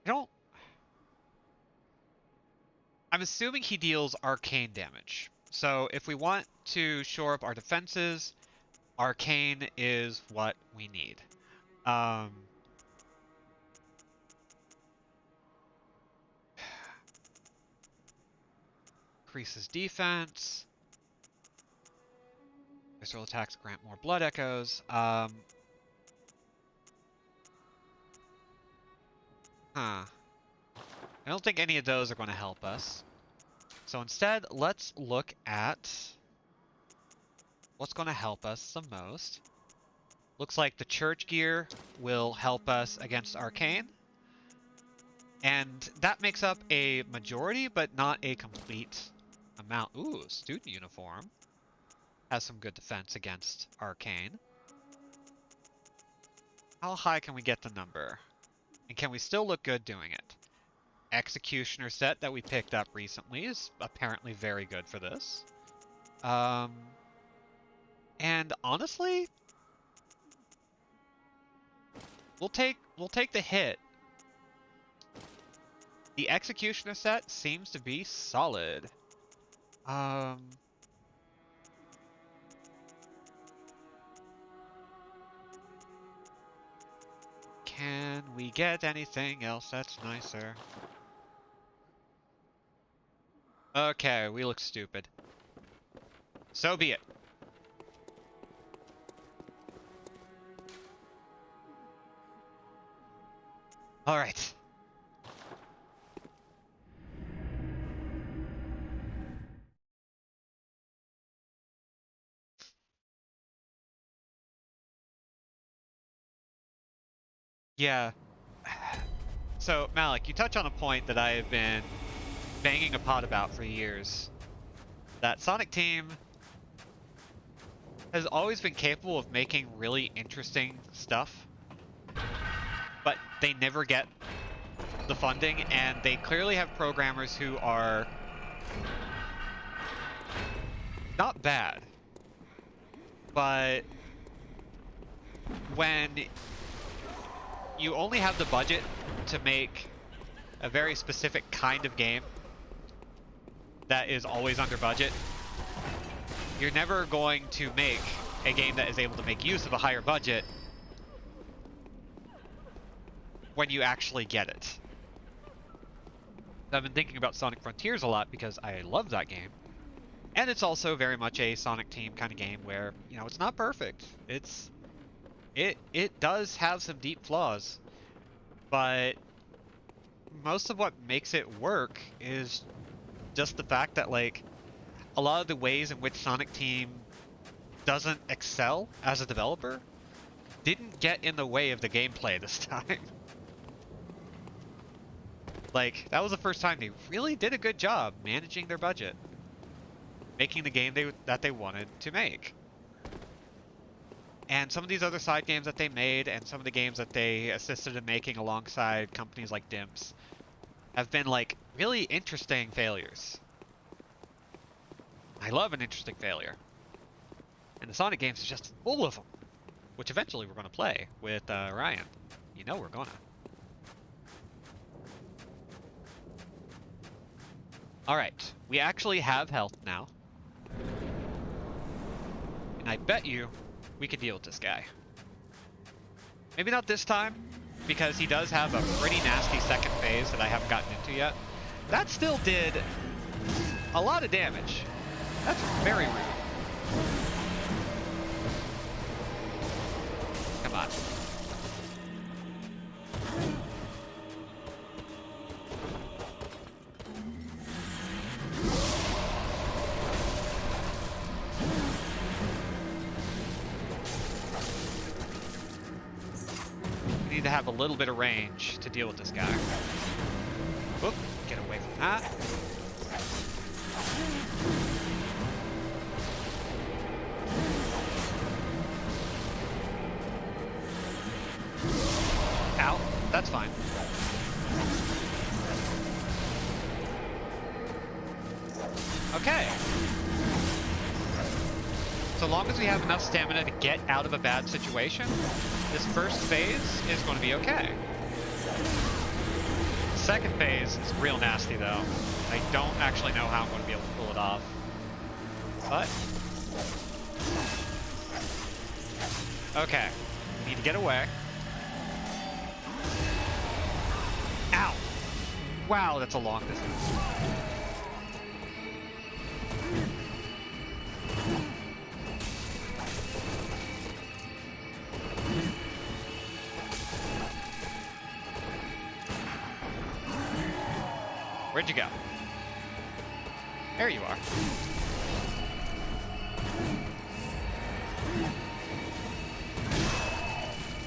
don't... I'm assuming he deals arcane damage. So if we want to shore up our defenses, arcane is what we need. Increases defense. Visceral attacks grant more blood echoes. Huh. I don't think any of those are going to help us. So instead, let's look at what's going to help us the most. Looks like the church gear will help us against arcane. And that makes up a majority, but not a complete amount. Ooh, student uniform. Has some good defense against arcane. How high can we get the number? And can we still look good doing it? Executioner set that we picked up recently is apparently very good for this. And honestly, we'll take the hit. The Executioner set seems to be solid. Can we get anything else that's nicer? Okay, we look stupid. So be it. All right. Yeah. So, Malik, you touch on a point that I have been banging a pot about for years. That Sonic Team has always been capable of making really interesting stuff, but they never get the funding, and they clearly have programmers who are not bad, but when you only have the budget to make a very specific kind of game that is always under budget, you're never going to make a game that is able to make use of a higher budget when you actually get it. I've been thinking about Sonic Frontiers a lot because I love that game. And it's also very much a Sonic Team kind of game where, you know, it's not perfect. It does have some deep flaws, but most of what makes it work is just the fact that, like, a lot of the ways in which Sonic Team doesn't excel as a developer didn't get in the way of the gameplay this time. Like, that was the first time they really did a good job managing their budget, making the game that they wanted to make. And some of these other side games that they made, and some of the games that they assisted in making alongside companies like Dimps, have been, like, really interesting failures. I love an interesting failure. And the Sonic games is just full of them, which eventually we're going to play with Ryan. You know we're gonna. Alright, we actually have health now. And I bet you we can deal with this guy. Maybe not this time, because he does have a pretty nasty second phase that I haven't gotten into yet. That still did a lot of damage. That's very rude. Come on. We need to have a little bit of range to deal with this guy. Whoop, get away from that. Ow, that's fine. Okay. So long as we have enough stamina to get out of a bad situation, this first phase is going to be okay. Second phase is real nasty though. I don't actually know how I'm going to be able to pull it off. But... okay. We need to get away. Ow! Wow, that's a long distance. Where'd you go? There you are.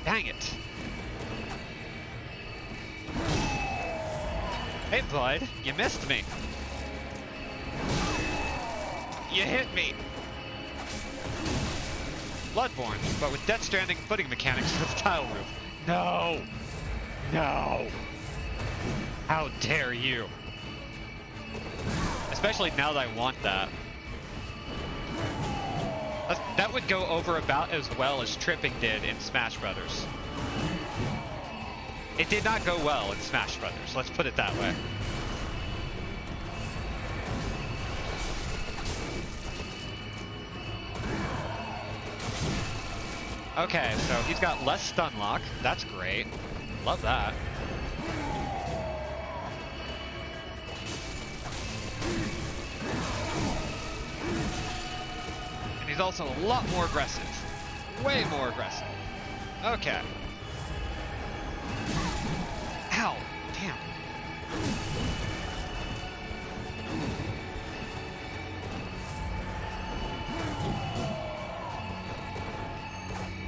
Dang it. Hey, bud, you missed me. You hit me. Bloodborne, but with Death Stranding footing mechanics with tile roof. No! No! How dare you? Especially now that I want that. That would go over about as well as tripping did in Smash Brothers. It did not go well in Smash Brothers, let's put it that way. Okay, so he's got less stun lock. That's great. Love that. And he's also a lot more aggressive. Way more aggressive. Okay. Ow! Damn.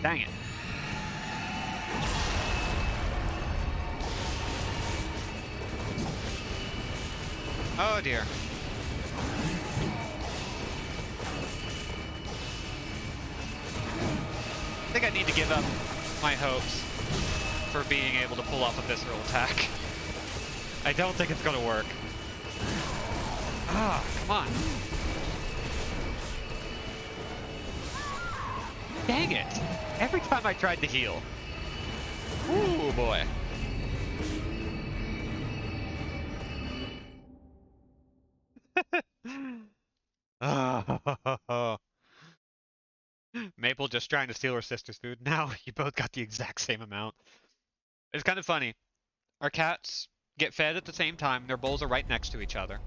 Dang it. Oh dear. I think I need to give up my hopes for being able to pull off a visceral attack. I don't think it's gonna work. Ah, come on. Dang it! Every time I tried to heal. Ooh, boy. Oh. Maple just trying to steal her sister's food. Now you both got the exact same amount. It's kind of funny. Our cats get fed at the same time. Their bowls are right next to each other.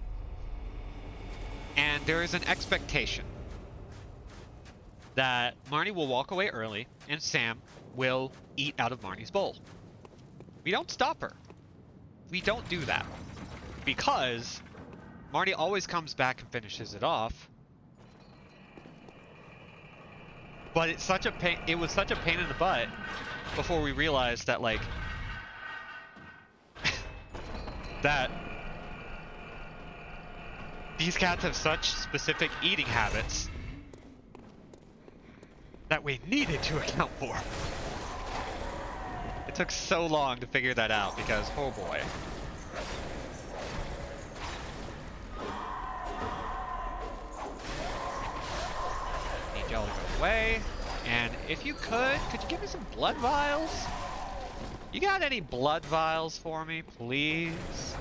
And there is an expectation that Marnie will walk away early and Sam will eat out of Marnie's bowl. We don't stop her. We don't do that. Because Marnie always comes back and finishes it off. But it's such a pain. It was such a pain in the butt before we realized that, like, that these cats have such specific eating habits that we needed to account for. It took so long to figure that out because, oh boy. Need y'all to go away. And if you could you give me some blood vials? You got any blood vials for me, please?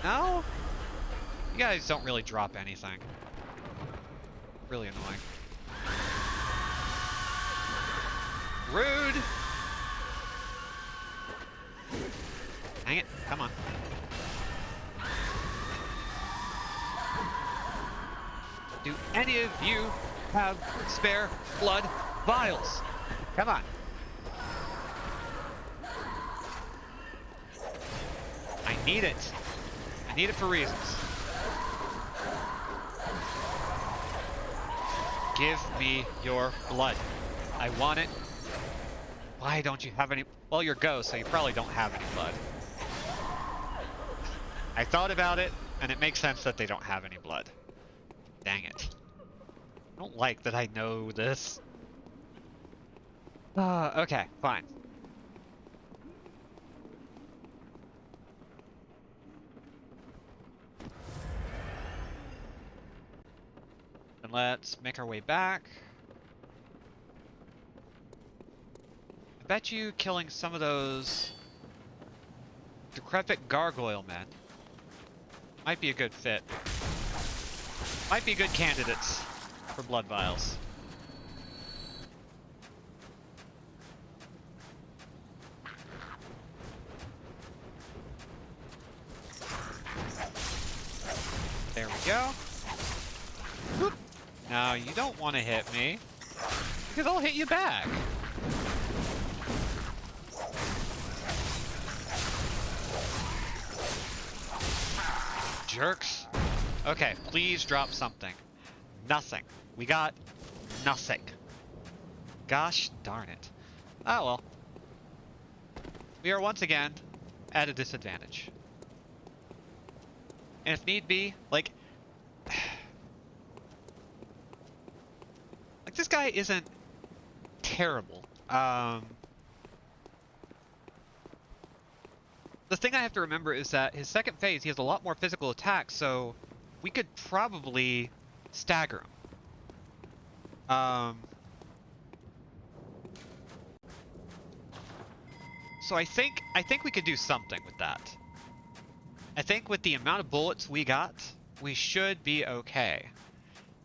No? You guys don't really drop anything. Really annoying. Rude! Dang it, come on. Do any of you have spare blood vials? Come on. I need it. I need it for reasons. Give me your blood. I want it. Why don't you have any? Well, you're ghost, so you probably don't have any blood. I thought about it, and it makes sense that they don't have any blood. Dang it. I don't like that I know this. Okay, fine. Then let's make our way back. I bet you killing some of those decrepit gargoyle men might be a good fit. Might be good candidates for blood vials. There we go. Whoop. Now you don't want to hit me, because I'll hit you back. Jerks. Okay, please drop something. Nothing. We got nothing. Gosh darn it. Oh well. We are once again at a disadvantage. And if need be, like this guy isn't terrible. The thing I have to remember is that his second phase, he has a lot more physical attacks, so we could probably stagger him. So I think we could do something with that. I think with the amount of bullets we got, we should be okay.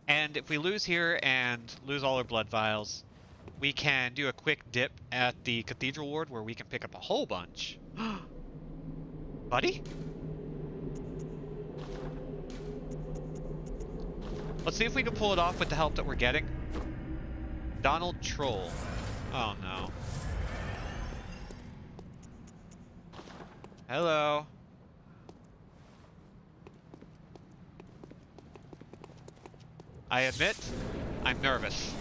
And if we lose here and lose all our blood vials, we can do a quick dip at the Cathedral Ward where we can pick up a whole bunch. Buddy? Let's see if we can pull it off with the help that we're getting. Donald Troll. Oh no. Hello. I admit, I'm nervous.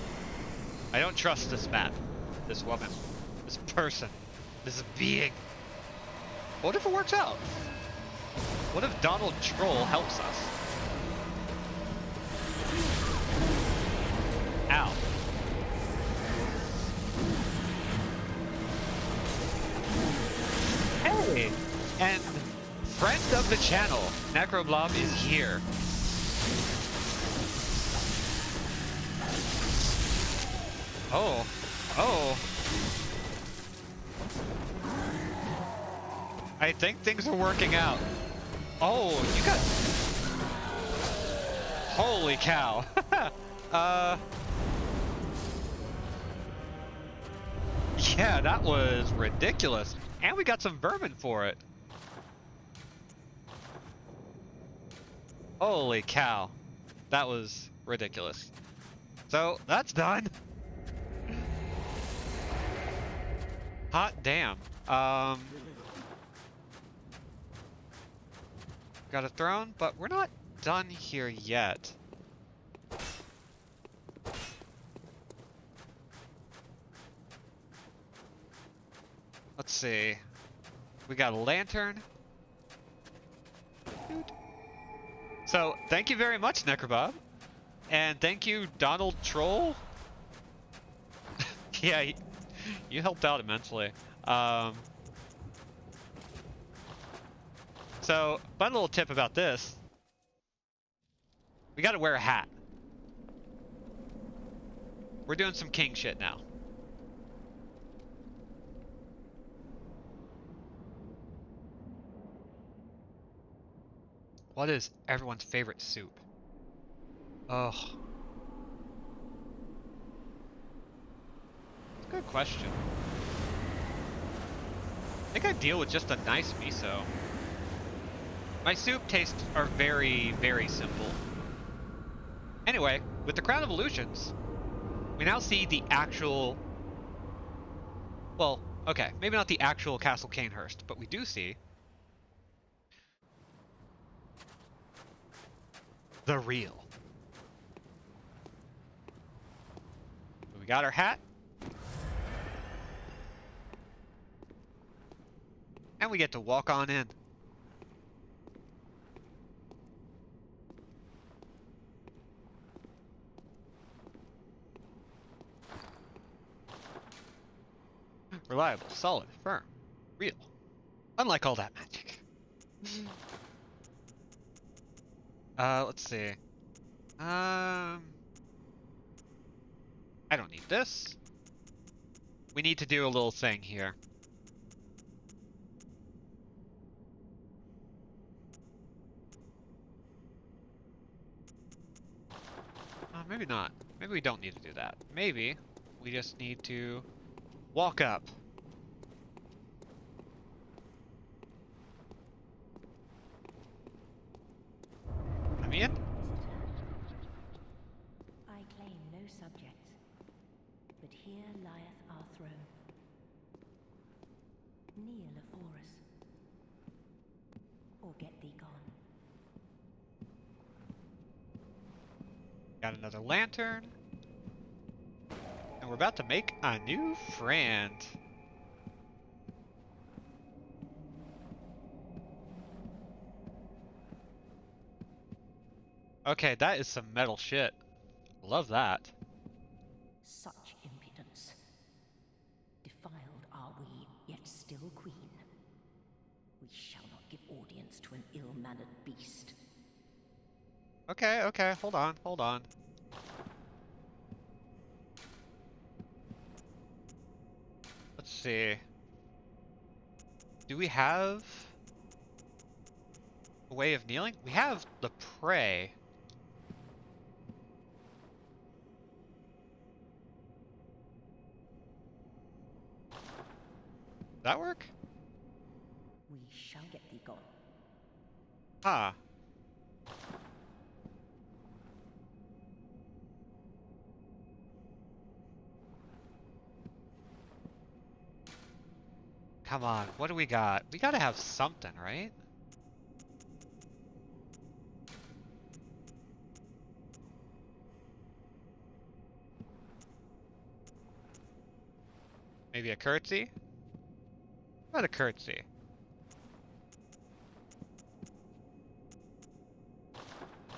I don't trust this man, this woman, this person, this being. What if it works out? What if Donald Troll helps us? Ow. Hey! And friend of the channel, Necroblob is here. Oh. Oh. I think things are working out. Oh, you got... Holy cow. Yeah, that was ridiculous. And we got some vermin for it. Holy cow. That was ridiculous. So, that's done. Hot damn. Got a throne, but we're not done here yet. Let's see. We got a lantern. So, thank you very much, Necrobob. And thank you, Donald Troll. Yeah, you helped out immensely. So, fun little tip about this. We gotta wear a hat. We're doing some king shit now. What is everyone's favorite soup? Ugh. Good question. I think I deal with just a nice miso. My soup tastes are very, very simple. Anyway, with the Crown of Illusions, we now see the actual... Well, okay, maybe not the actual Castle Canehurst, but we do see... the real. We got our hat. And we get to walk on in. Reliable, solid, firm, real. Unlike all that magic. Let's see. I don't need this. We need to do a little thing here. Maybe not. Maybe we don't need to do that. Maybe we just need to walk up. I'm in? I claim no subjects, but here lieth our throne. Kneel afore us, or get thee gone. Got another lantern. And we're about to make a new friend. Okay, that is some metal shit. Love that. Such impudence. Defiled are we, yet still queen. We shall not give audience to an ill-mannered beast. Okay, okay, hold on, hold on. Let's see. Do we have a way of kneeling? We have the pray. Does that work? We shall get thee gone. Ah. Come on, what do we got? We gotta have something, right? Maybe a curtsy? What about a curtsy?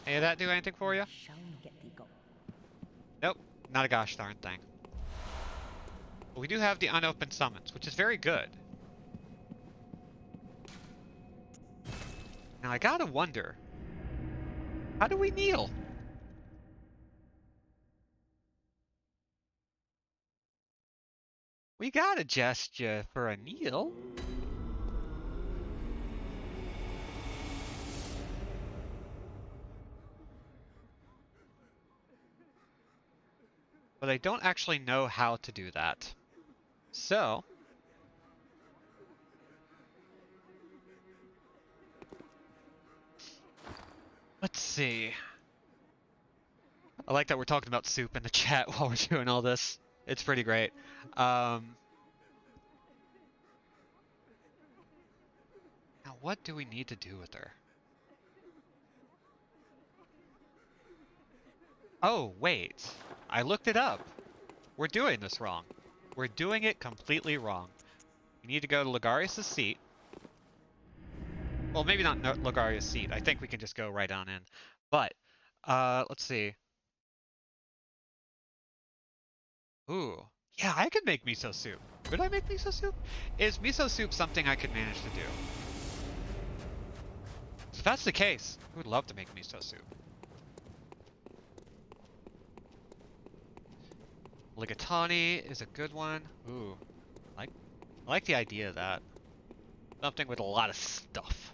Any of that do anything for you? Shall get thee gone. Nope, not a gosh darn thing. But we do have the unopened summons, which is very good. Now I gotta wonder, how do we kneel? We got a gesture for a kneel. But I don't actually know how to do that. So, let's see. I like that we're talking about soup in the chat while we're doing all this. It's pretty great. Now, what do we need to do with her? Oh, wait. I looked it up. We're doing this wrong. We're doing it completely wrong. We need to go to Ligarius' seat. Well, maybe not Ligarius' seat. I think we can just go right on in. But, let's see. Ooh. Yeah, I could make miso soup. Could I make miso soup? Is miso soup something I could manage to do? If that's the case, I would love to make miso soup. Ligatani is a good one. Ooh. I like the idea of that. Something with a lot of stuff.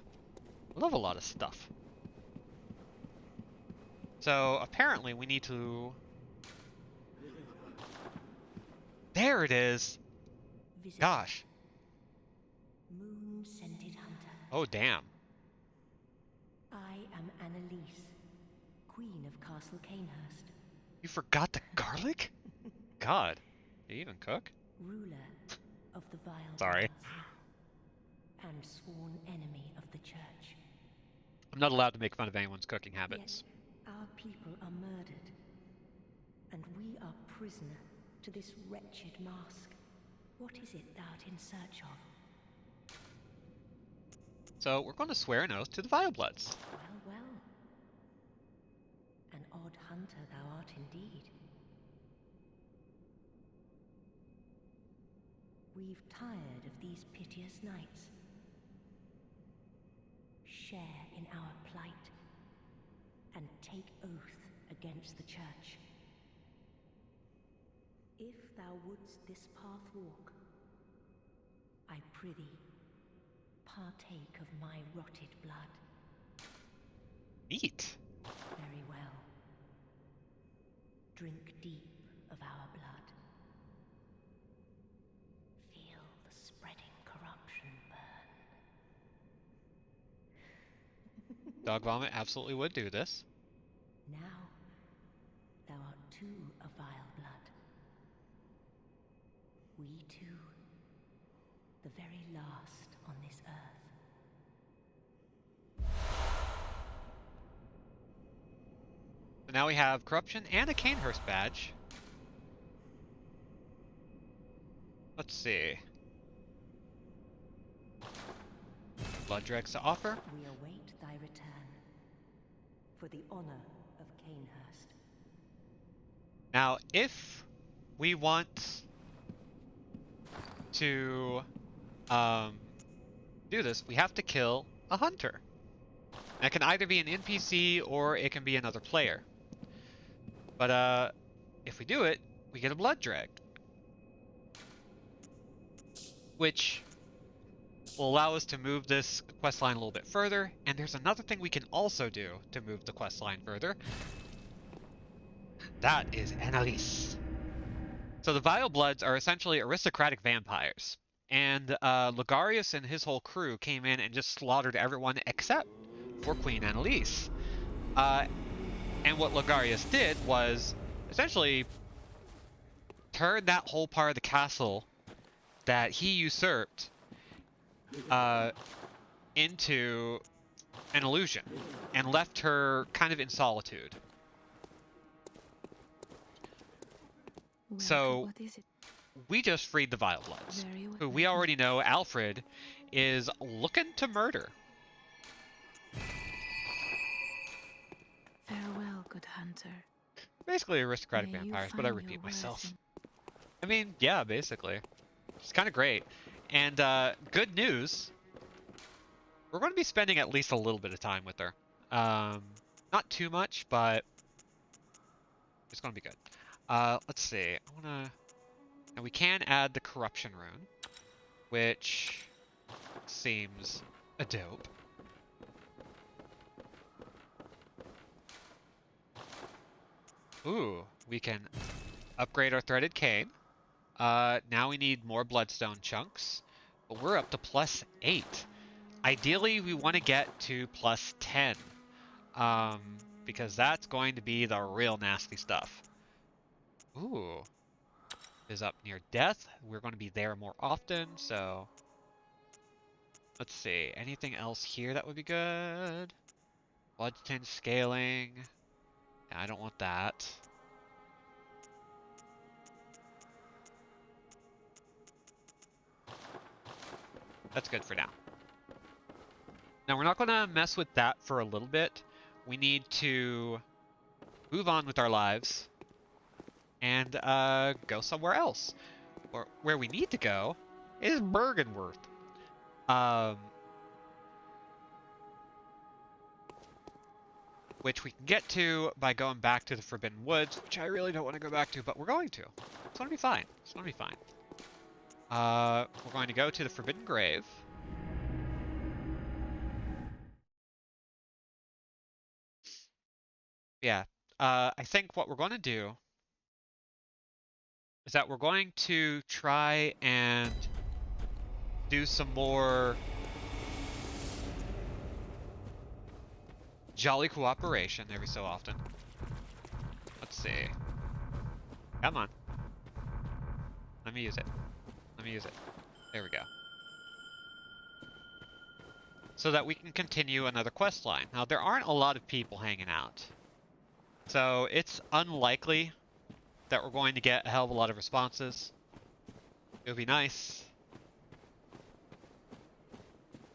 I love a lot of stuff. So apparently we need to... There it is! Visit Gosh. Moon-scented hunter. Oh, damn. I am Annalise, Queen of Castle Canehurst, You forgot the garlic? God. Do you even cook? ruler of the vile Sorry. Bloods, and sworn enemy of the church. I'm not allowed to make fun of anyone's cooking habits. Yet our people are murdered, and we are prisoner to this wretched mask. What is it thou art in search of? So we're going to swear an oath to the Vile Bloods. Well, well. An odd hunter thou art indeed. We've tired of these piteous nights. Share in our plight, and take oath against the church. If thou wouldst this path walk, I prithee, partake of my rotted blood. Neat. Very well. Drink deep of our blood. Feel the spreading corruption burn. Dog vomit absolutely would do this. Now, thou art too a vile blood. We two, the very last on this earth. So now we have corruption and a Canehurst badge. Let's see. Blood dregs to offer. We await thy return, for the honor of Canehurst. Now, if we want to do this, we have to kill a hunter. That can either be an NPC or it can be another player. But if we do it, we get a blood drag, which will allow us to move this questline a little bit further. And there's another thing we can also do to move the questline further. That is Annalise. So the Vile Bloods are essentially aristocratic vampires. And Ligarius and his whole crew came in and just slaughtered everyone except for Queen Annalise. And what Ligarius did was essentially turn that whole part of the castle that he usurped into an illusion and left her kind of in solitude. So What is it? we just freed the Vile Bloods, Very well. who we already know Alfred is looking to murder. Farewell, good hunter. Basically aristocratic May you vampires, but I find repeat your myself. worth I mean, yeah, basically. It's kind of great. And good news, we're going to be spending at least a little bit of time with her. Not too much, but it's going to be good. Let's see. I want to... And we can add the corruption rune, which seems a dope. Ooh, we can upgrade our threaded cane. Now we need more bloodstone chunks, but we're up to +8. Ideally, we want to get to +10, because that's going to be the real nasty stuff. Ooh, is up near death. We're going to be there more often, so let's see. Anything else here that would be good? Bloodstone scaling. Yeah, I don't want that. That's good for now. Now, we're not going to mess with that for a little bit. We need to move on with our lives and go somewhere else. Or where we need to go is Bergenworth. Which we can get to by going back to the Forbidden Woods, which I really don't want to go back to, but we're going to. It's going to be fine. It's going to be fine. We're going to go to the Forbidden Grave. Yeah. I think what we're going to do is that we're going to try and do some more jolly cooperation every so often. Let's see. Come on. Let me use it. Let me use it. There we go. So that we can continue another quest line. Now, there aren't a lot of people hanging out. So it's unlikely that we're going to get a hell of a lot of responses. It would be nice.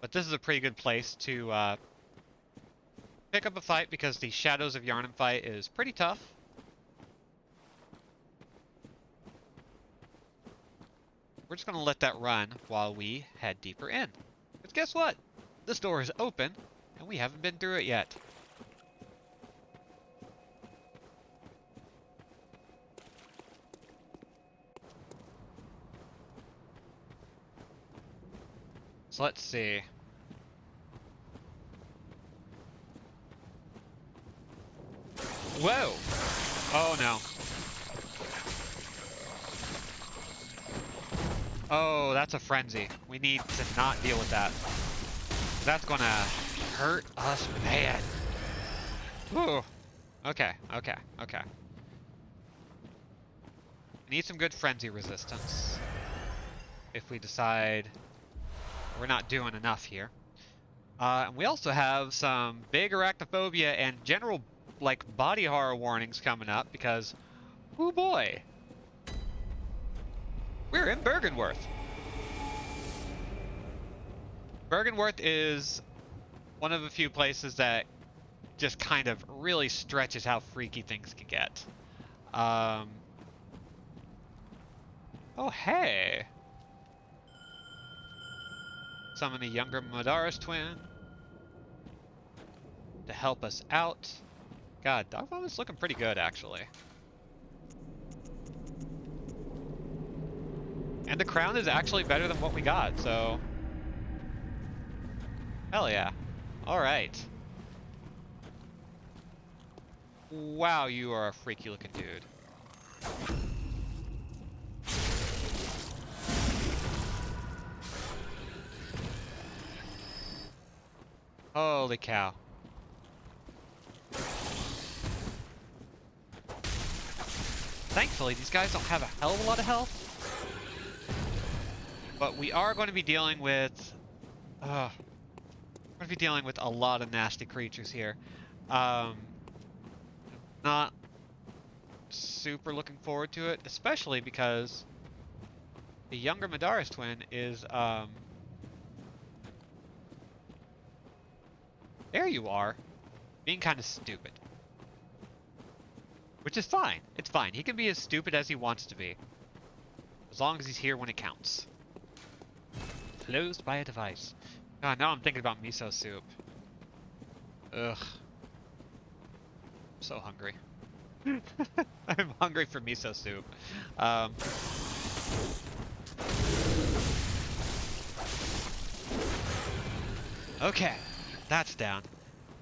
But this is a pretty good place to pick up a fight because the Shadows of Yharnam fight is pretty tough. We're just going to let that run while we head deeper in. Because guess what? This door is open, and we haven't been through it yet. So let's see. Whoa! Oh no. Oh, that's a frenzy. We need to not deal with that. That's gonna hurt us bad. Ooh. Okay, okay, okay. We need some good frenzy resistance. If we decide we're not doing enough here. And we also have some big arachnophobia and general, like, body horror warnings coming up because, oh boy, we're in Bergenworth. Bergenworth is one of the few places that just kind of really stretches how freaky things can get. Oh, hey. Summon the younger Madara's twin to help us out. God, Dog Mom is looking pretty good, actually. And the crown is actually better than what we got, so... Hell yeah. Alright. Wow, you are a freaky looking dude. Holy cow. Thankfully, these guys don't have a hell of a lot of health. But we are going to be dealing with Ugh. We're gonna be dealing with a lot of nasty creatures here. Um, not super looking forward to it, especially because the younger Madara's twin is, there you are, being kind of stupid. Which is fine. It's fine. He can be as stupid as he wants to be. As long as he's here when it counts. Closed by a device. God, now I'm thinking about miso soup. Ugh. I'm so hungry. I'm hungry for miso soup. Okay, that's down.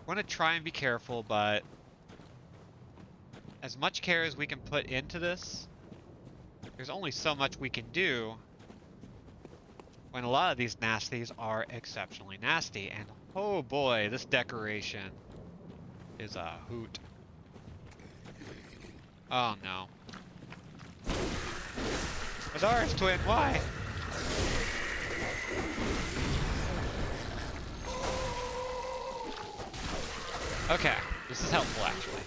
We're gonna try and be careful, but as much care as we can put into this, there's only so much we can do when a lot of these nasties are exceptionally nasty. And oh boy, this decoration is a hoot. Oh no. Madara's twin, why? Okay, this is helpful actually.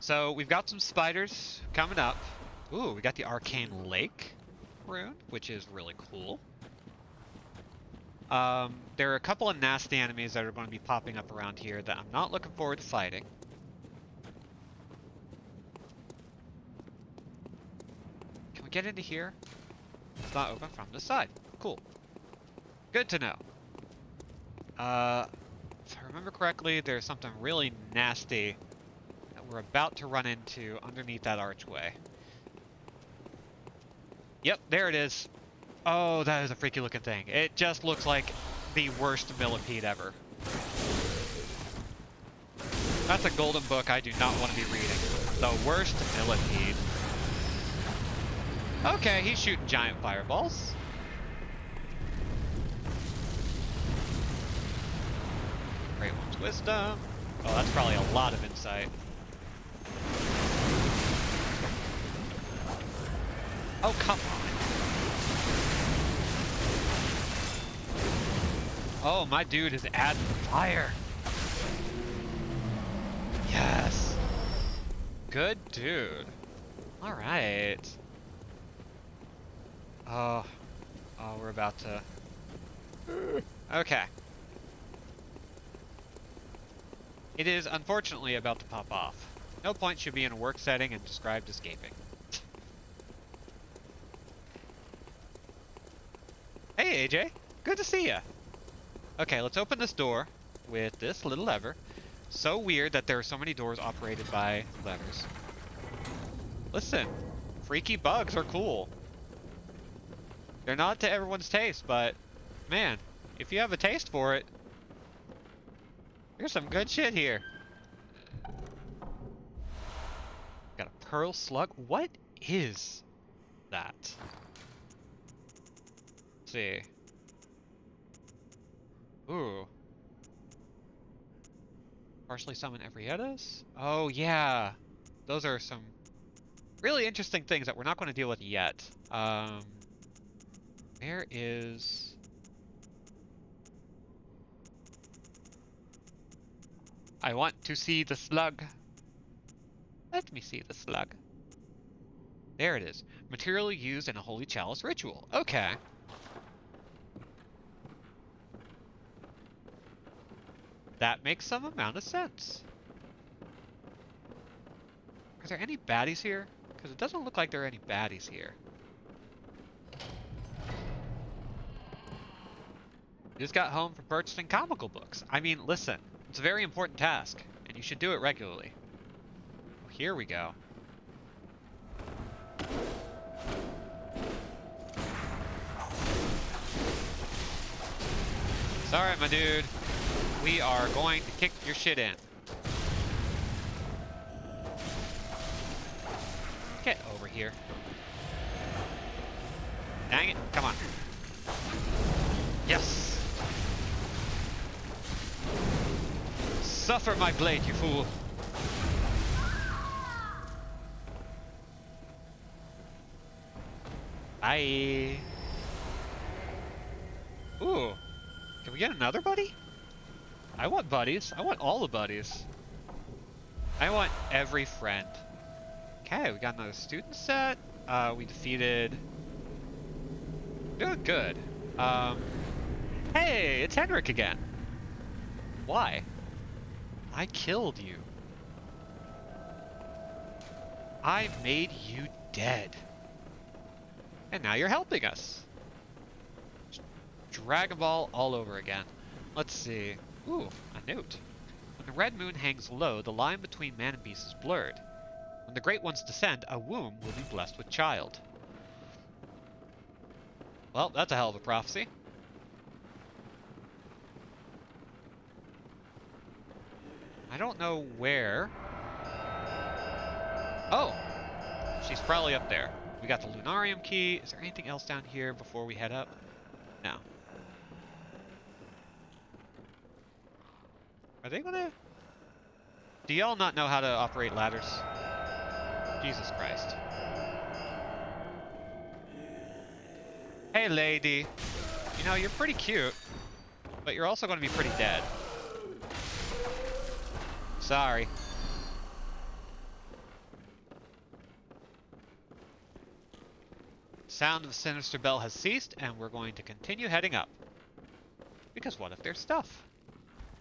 So we've got some spiders coming up. Ooh, we got the Arcane Lake rune, which is really cool. There are a couple of nasty enemies that are going to be popping up around here that I'm not looking forward to fighting. Can we get into here? It's not open from the side. Cool. Good to know. If I remember correctly, there's something really nasty that we're about to run into underneath that archway. Yep, there it is. Oh, that is a freaky looking thing. It just looks like the worst millipede ever. That's a golden book I do not want to be reading. The worst millipede. Okay, he's shooting giant fireballs. Great One's wisdom. Oh, that's probably a lot of insight. Oh, come on. Oh, my dude is adding fire. Yes. Good dude. All right. Oh, we're about to... Okay. It is unfortunately about to pop off. No point should be in a work setting and described escaping. Hey AJ, good to see ya. Okay, let's open this door with this little lever. So weird that there are so many doors operated by levers. Listen, freaky bugs are cool. They're not to everyone's taste, but man, if you have a taste for it, there's some good shit here. Got a pearl slug. What is that? Let's see. Ooh. Partially summon Everietas? Oh yeah. Those are some really interesting things that we're not going to deal with yet. Where is... I want to see the slug. Let me see the slug. There it is. Material used in a holy chalice ritual. Okay. That makes some amount of sense. Are there any baddies here? Because it doesn't look like there are any baddies here. Just got home from purchasing comical books. I mean, listen, it's a very important task, and you should do it regularly. Here we go. Sorry, my dude. We are going to kick your shit in. Get over here. Dang it. Come on. Yes. Suffer my blade, you fool. Bye. Ooh, can we get another buddy? I want buddies. I want all the buddies. I want every friend. Okay, we got another student set. We defeated... Doing good. Hey, it's Henrik again. Why? I killed you. I made you dead. And now you're helping us. Dragon Ball all over again. Let's see. Ooh, a note. When the red moon hangs low, the line between man and beast is blurred. When the great ones descend, a womb will be blessed with child. Well, that's a hell of a prophecy. I don't know where. Oh! She's probably up there. We got the Lunarium key. Is there anything else down here before we head up? No. Are they gonna... Do y'all not know how to operate ladders? Jesus Christ. Hey, lady. You know, you're pretty cute, but you're also gonna be pretty dead. Sorry. Sound of the sinister bell has ceased, and we're going to continue heading up. Because what if there's stuff?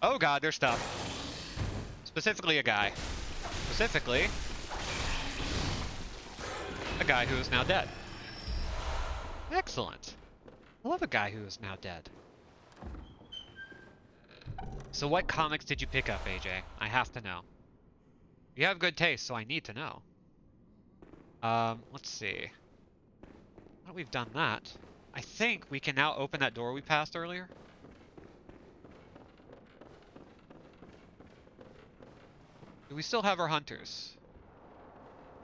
Oh god, there's stuff. Specifically a guy. Specifically... a guy who is now dead. Excellent. I love a guy who is now dead. So what comics did you pick up, AJ? I have to know. You have good taste, so I need to know. Let's see. Now that we've done that, I think we can now open that door we passed earlier. Do we still have our hunters?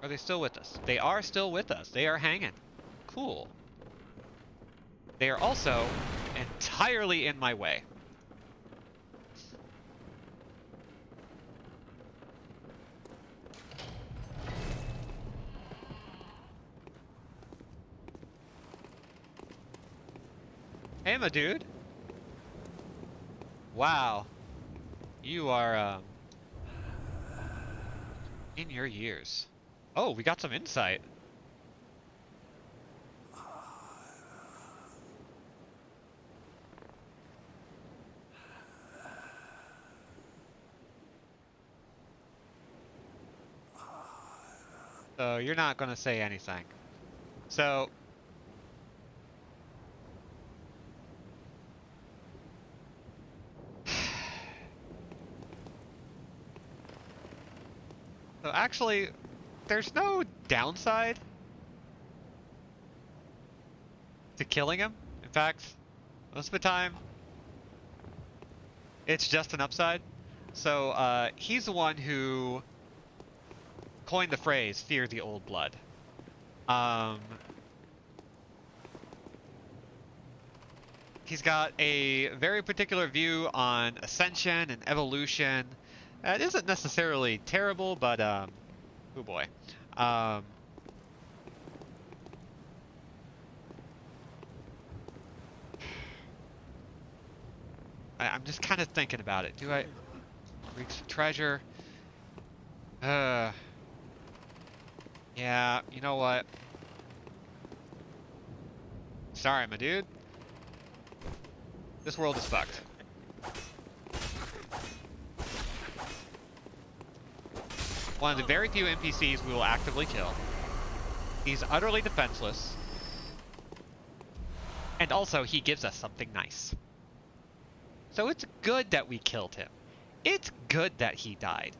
Are they still with us? They are still with us. They are hanging. Cool. They are also entirely in my way. Hey, my dude. Wow. You are, in your years. Oh, we got some insight. So you're not gonna say anything. So... So actually, there's no downside to killing him. In fact, most of the time, it's just an upside. So he's the one who coined the phrase, "Fear the old blood." He's got a very particular view on ascension and evolution. It isn't necessarily terrible, but, oh boy. I'm just kind of thinking about it. Do I reach for treasure? Yeah, you know what? Sorry, my dude. This world is fucked. One of the very few NPCs we will actively kill. He's utterly defenseless. And also, he gives us something nice. So it's good that we killed him. It's good that he died.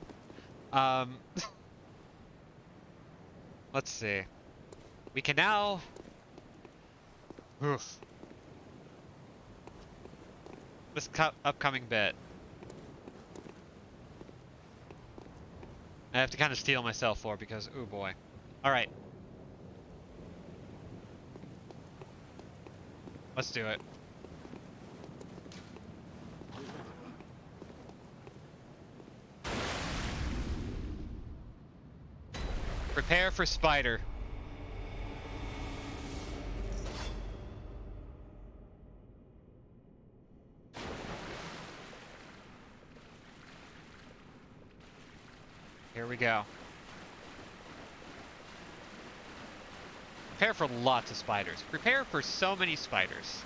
Let's see. We can now... Oof. This upcoming bit. I have to kind of steel myself for because, oh boy. Alright. Let's do it. Prepare for spider. Here we go. Prepare for lots of spiders. Prepare for so many spiders.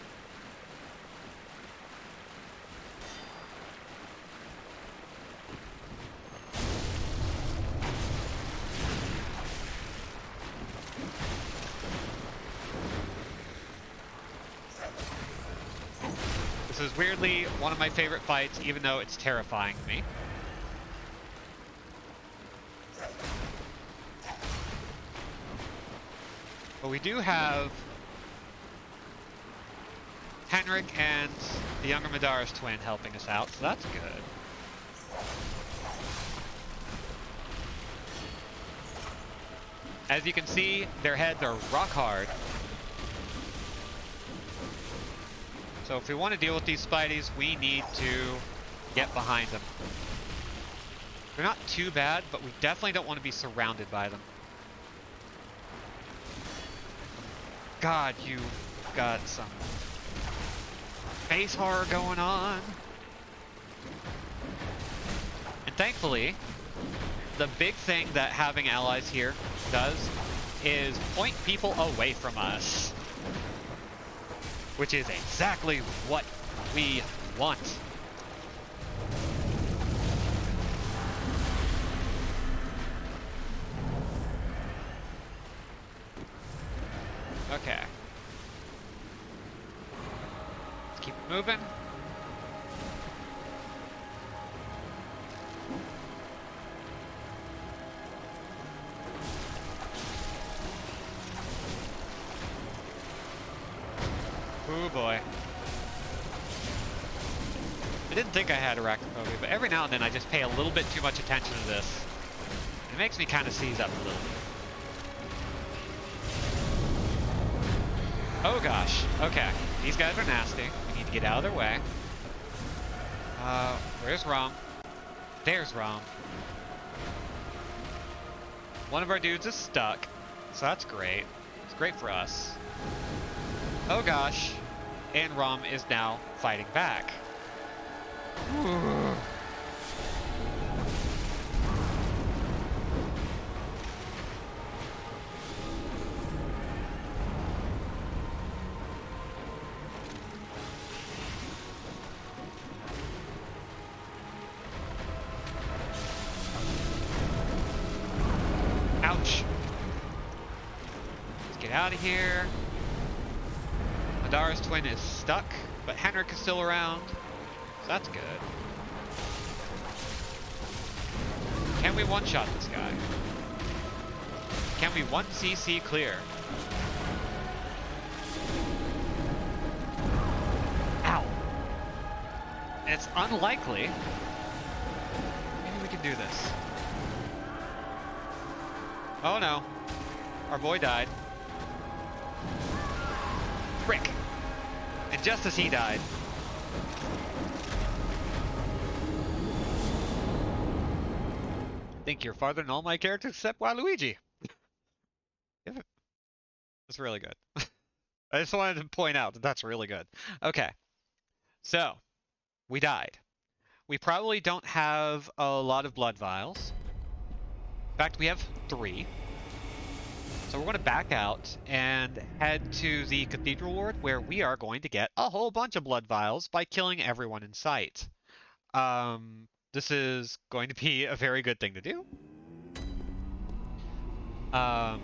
This is weirdly one of my favorite fights, even though it's terrifying to me. But we do have Henrik and the younger Madara's twin helping us out, so that's good. As you can see, their heads are rock hard. So if we want to deal with these Spideys, we need to get behind them. They're not too bad, but we definitely don't want to be surrounded by them. God, you got some face horror going on. And thankfully, the big thing that having allies here does is point people away from us. Which is exactly what we want. Okay. Let's keep it moving. Oh boy. I didn't think I had arachnophobia, but every now and then I just pay a little bit too much attention to this. It makes me kind of seize up a little bit. Oh gosh, okay. These guys are nasty. We need to get out of their way. Where's Rom? There's Rom. One of our dudes is stuck, so that's great. It's great for us. Oh gosh. And Rom is now fighting back. Ouch. Let's get out of here. Madara's twin is stuck, but Henrik is still around. So that's good. Can we one-shot this guy? Can we 1cc clear? Ow. It's unlikely. Maybe we can do this. Oh no. Our boy died. Frick. And just as he died. I think you're farther than all my characters except Waluigi. That's really good. I just wanted to point out that that's really good. Okay. So, we died. We probably don't have a lot of blood vials. In fact, we have 3. So we're going to back out and head to the Cathedral Ward, where we are going to get a whole bunch of blood vials by killing everyone in sight. This is going to be a very good thing to do. Let's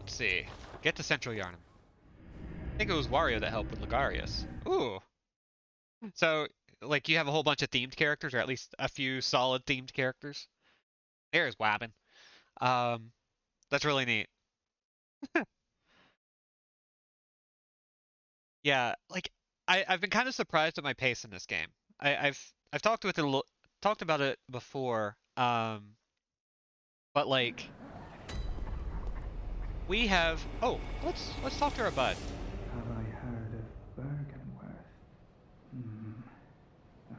see. Get to Central Yarnum. I think it was Wario that helped with Ligarius. Ooh. So, like, you have a whole bunch of themed characters, or at least a few solid themed characters. There's Wabbin. That's really neat. Yeah, like I've been kind of surprised at my pace in this game. I've talked about it before. But like we have. Oh, let's talk to our bud. Have I heard of Bergenworth?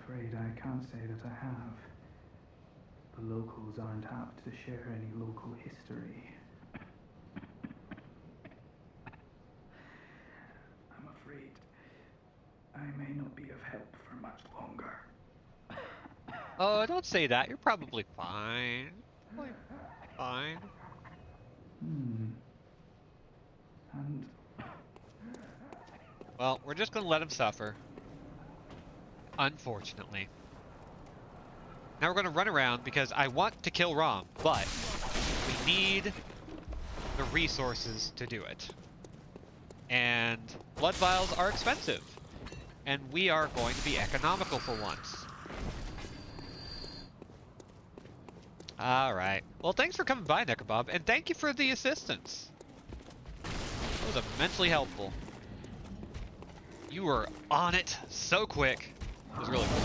Afraid I can't say that I have. The locals aren't apt to share any local history. I'm afraid I may not be of help for much longer. Oh, don't say that. You're probably fine. Probably fine. And Well, we're just gonna let him suffer. Unfortunately. Now we're gonna run around because I want to kill Rom, but we need the resources to do it. And blood vials are expensive. And we are going to be economical for once. Alright. Well, thanks for coming by, Nekabob, and thank you for the assistance. That was immensely helpful. You were on it so quick. It was really cool.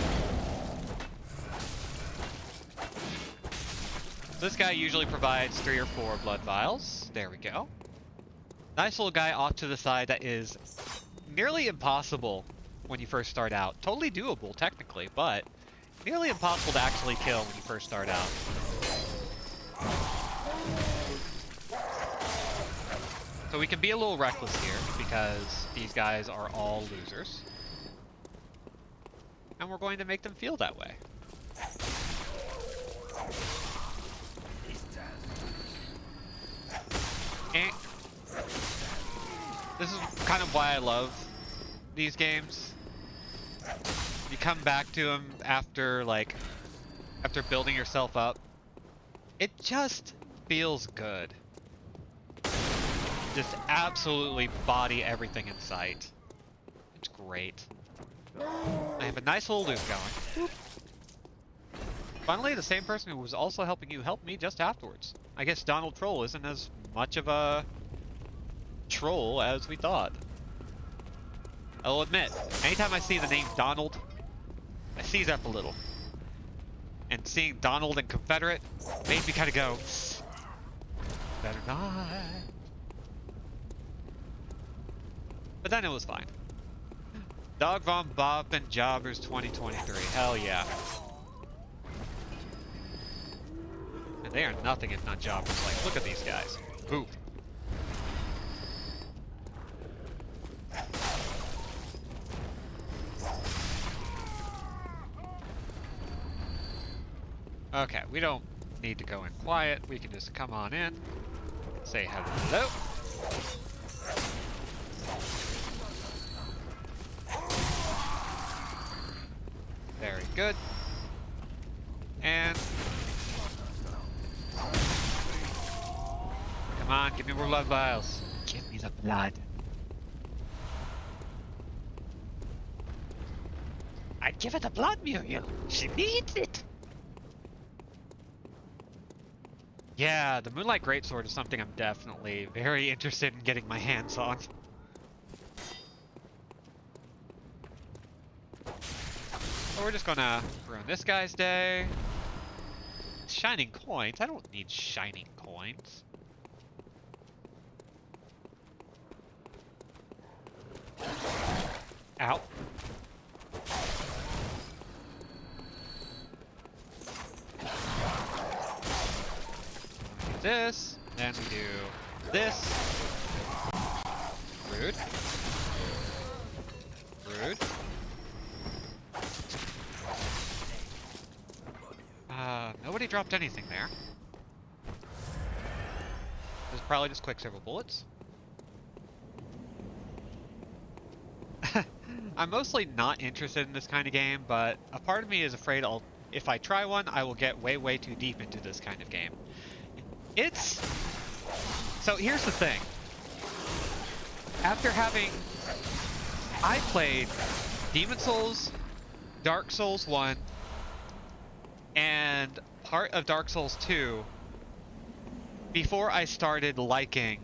This guy usually provides 3 or 4 blood vials. There we go. Nice little guy off to the side that is nearly impossible when you first start out. Totally doable, technically, but nearly impossible to actually kill when you first start out. So we can be a little reckless here, because these guys are all losers. And we're going to make them feel that way. And this is kind of why I love these games. You come back to them after building yourself up. It just feels good. Just absolutely body everything in sight. It's great. I have a nice little loop going. Finally, the same person who was also helping you helped me just afterwards. I guess Donald Troll isn't as much of a troll as we thought. I'll admit, anytime I see the name Donald, I seize up a little. And seeing Donald and Confederate made me kind of go, better not. But then it was fine. Dog Von Bop and Jobbers 2023. Hell yeah. And they are nothing if not jobbers. Like, look at these guys. Boop. Okay, we don't need to go in quiet. We can just come on in, say hello. Very good. And come on, give me more blood vials. Give me the blood. I'd give her the blood, Muriel. She needs it. Yeah, the Moonlight Greatsword is something I'm definitely very interested in getting my hands on. So we're just gonna ruin this guy's day. Shining coins? I don't need shining coins. Ow. This, then we do this. Rude. Rude. Nobody dropped anything there. This is probably just Quicksilver bullets. I'm mostly not interested in this kind of game, but a part of me is afraid if I try one, I will get way, way too deep into this kind of game. So here's the thing. I played Demon Souls, Dark Souls 1, and part of Dark Souls 2 before I started liking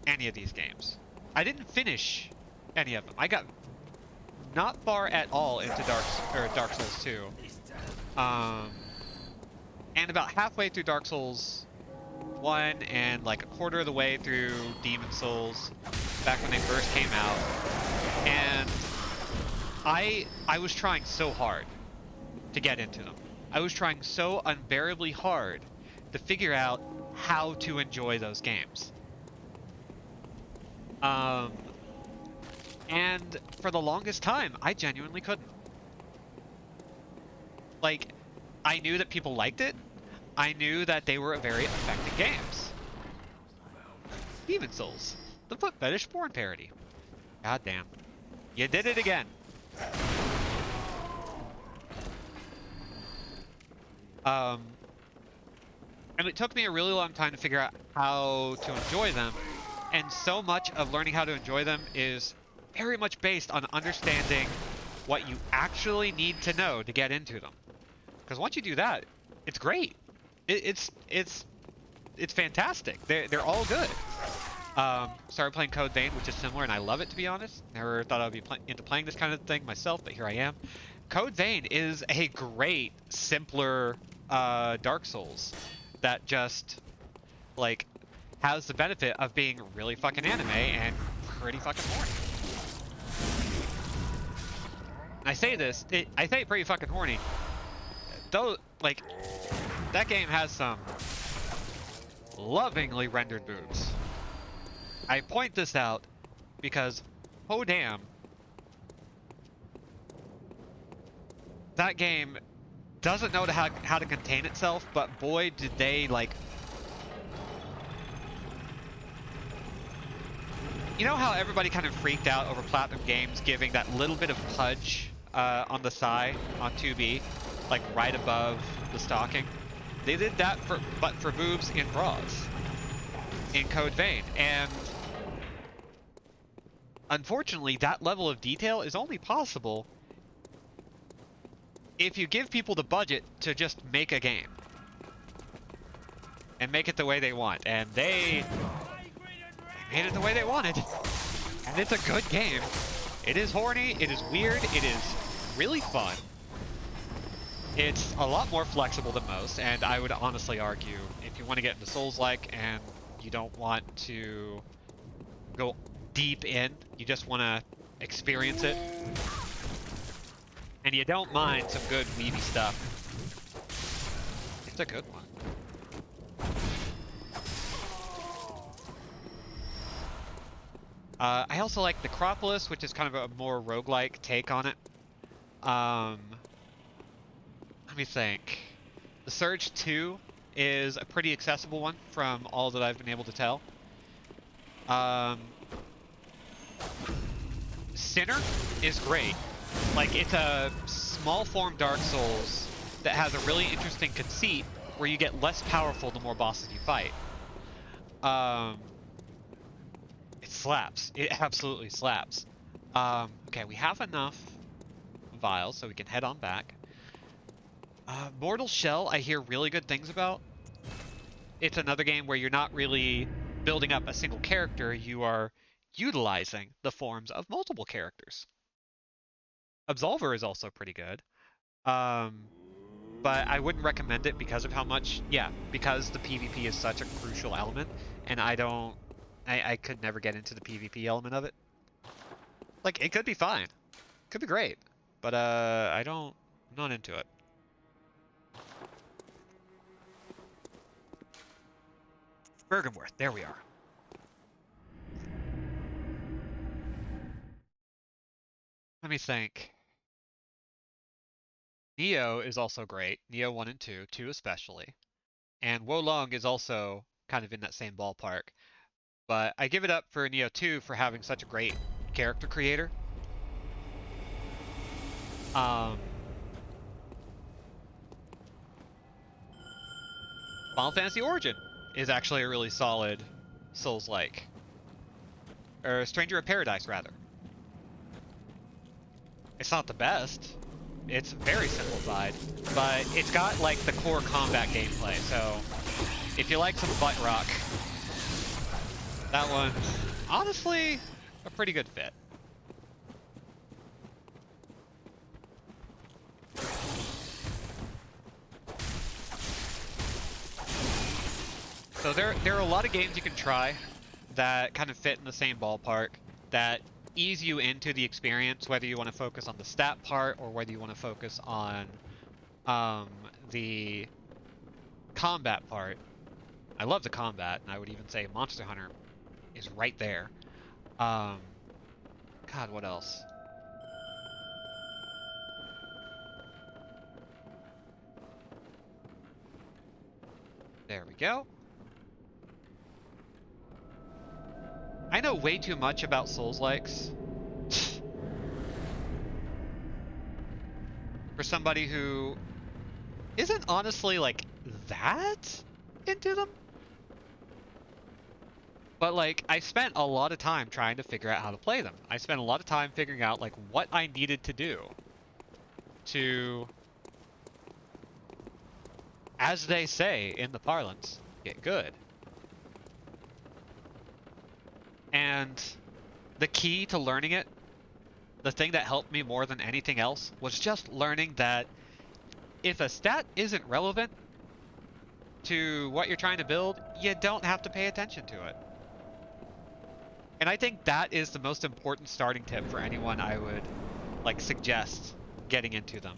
any of these games. I didn't finish any of them. I got not far at all into Dark Souls 2. And about halfway through Dark Souls 1 and like a quarter of the way through Demon Souls back when they first came out. And I was trying so hard to get into them. I was trying so unbearably hard to figure out how to enjoy those games. And for the longest time, I genuinely couldn't. Like, I knew that people liked it. I knew that they were very effective games. Demon Souls, the foot fetish porn parody. God damn. You did it again. And it took me a really long time to figure out how to enjoy them. And so much of learning how to enjoy them is very much based on understanding what you actually need to know to get into them. Because once you do that, it's great. It's fantastic. They're all good. Started playing Code Vein, which is similar, and I love it, to be honest. Never thought I'd be into playing this kind of thing myself, but here I am. Code Vein is a great, simpler Dark Souls that just, like, has the benefit of being really fucking anime and pretty fucking horny. And I say this, I say pretty fucking horny. Though, like, that game has some lovingly rendered boobs. I point this out because, oh damn, that game doesn't know how to contain itself, but boy did they, like... You know how everybody kind of freaked out over Platinum Games giving that little bit of pudge on the thigh on 2B, like right above the stocking? They did that but for boobs in bras in Code Vein, and unfortunately that level of detail is only possible if you give people the budget to just make a game and make it the way they want, and they made it the way they wanted, and it's a good game. It is horny, it is weird, it is really fun. It's a lot more flexible than most, and I would honestly argue if you want to get into Souls-like and you don't want to go deep in, you just want to experience it, and you don't mind some good weeby stuff, it's a good one. I also like Necropolis, which is kind of a more roguelike take on it. Let me think. The Surge 2 is a pretty accessible one from all that I've been able to tell. Sinner is great. Like, it's a small form Dark Souls that has a really interesting conceit where you get less powerful the more bosses you fight. It slaps. It absolutely slaps. Okay, we have enough vials, so we can head on back. Mortal Shell, I hear really good things about. It's another game where you're not really building up a single character, you are utilizing the forms of multiple characters. Absolver is also pretty good. But I wouldn't recommend it because of how much, because the PvP is such a crucial element, and I could never get into the PvP element of it. Like, it could be fine. Could be great. But, I'm not into it. Bergenworth, there we are. Let me think. Neo is also great. Neo 1 and 2, 2 especially. And Wolong is also kind of in that same ballpark. But I give it up for Neo 2 for having such a great character creator. Final Fantasy Origin is actually a really solid Souls-like. Or Stranger of Paradise, rather. It's not the best. It's very simplified. But it's got, like, the core combat gameplay, so if you like some butt rock, that one's honestly a pretty good fit. So there are a lot of games you can try that kind of fit in the same ballpark, that ease you into the experience, whether you want to focus on the stat part or whether you want to focus on the combat part. I love the combat, and I would even say Monster Hunter is right there. God, what else? There we go. I know way too much about Souls-likes. For somebody who isn't honestly, like, that into them. But, like, I spent a lot of time trying to figure out how to play them. I spent a lot of time figuring out, like, what I needed to do to, as they say in the parlance, get good. And the key to learning it, the thing that helped me more than anything else, was just learning that if a stat isn't relevant to what you're trying to build, you don't have to pay attention to it. And I think that is the most important starting tip for anyone I would, like, suggest getting into them.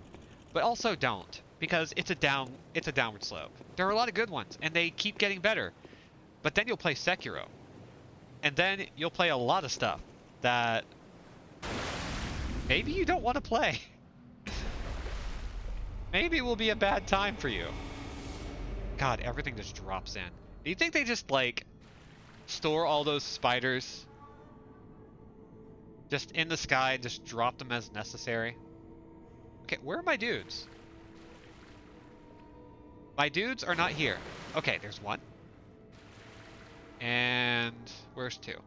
But also don't, because it's a downward slope. There are a lot of good ones, and they keep getting better. But then you'll play Sekiro. And then you'll play a lot of stuff that maybe you don't want to play. Maybe it will be a bad time for you. God, everything just drops in. Do you think they just, like, store all those spiders just in the sky and just drop them as necessary? Okay, where are my dudes? My dudes are not here. Okay, there's one. And where's two?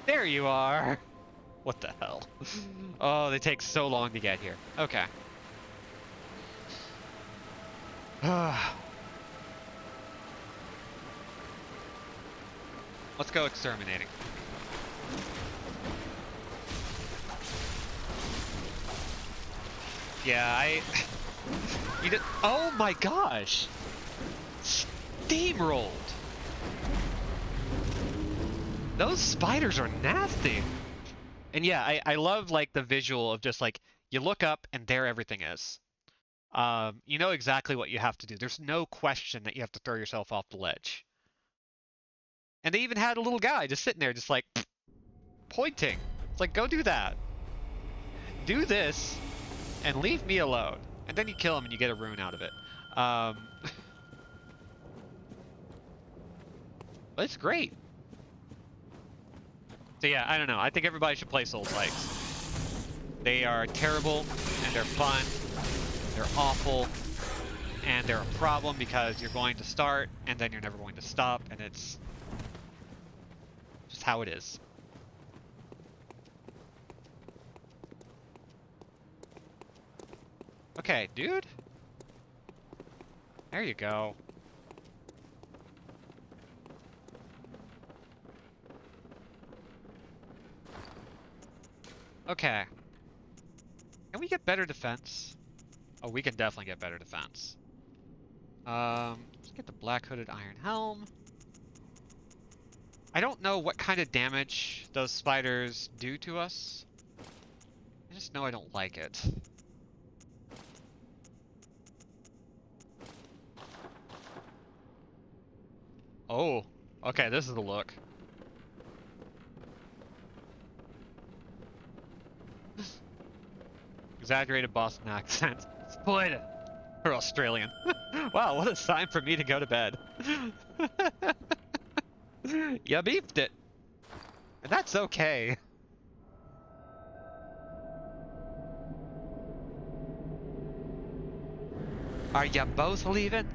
There you are! What the hell? Oh, they take so long to get here. Okay. Let's go exterminating. Yeah, you did. Oh my gosh! Steamrolled! Those spiders are nasty! And yeah, I love, like, the visual of just, like, you look up and there everything is. You know exactly what you have to do. There's no question that you have to throw yourself off the ledge. And they even had a little guy just sitting there, just like, pointing. It's like, go do that. Do this, and leave me alone. And then you kill him and you get a rune out of it. But it's great. So yeah, I don't know. I think everybody should play Souls-likes. They are terrible, and they're fun. They're awful, and they're a problem because you're going to start, and then you're never going to stop, and it's just how it is. Okay, dude. There you go. Okay. Can we get better defense? Oh, we can definitely get better defense. Let's get the black hooded iron helm. I don't know what kind of damage those spiders do to us. I just know I don't like it. Oh, okay, this is the look. Exaggerated Boston accent. Split! Or Australian. Wow, what a sign for me to go to bed. You beefed it. And that's okay. Are you both leaving?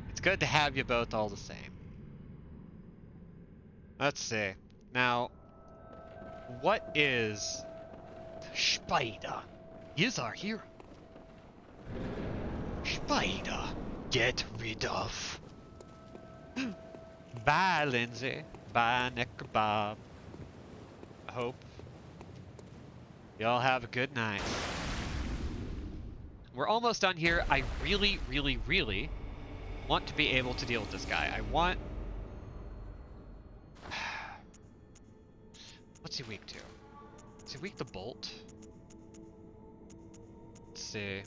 It's good to have you both all the same. Let's see. Now, what is Spider? Is our hero. Spider, get rid of. Bye, Lindsay. Bye, Nick or Bob. I hope y'all have a good night. We're almost done here. I really, really, really want to be able to deal with this guy. I want... What's he weak to? Is he weak to bolt? Let's see.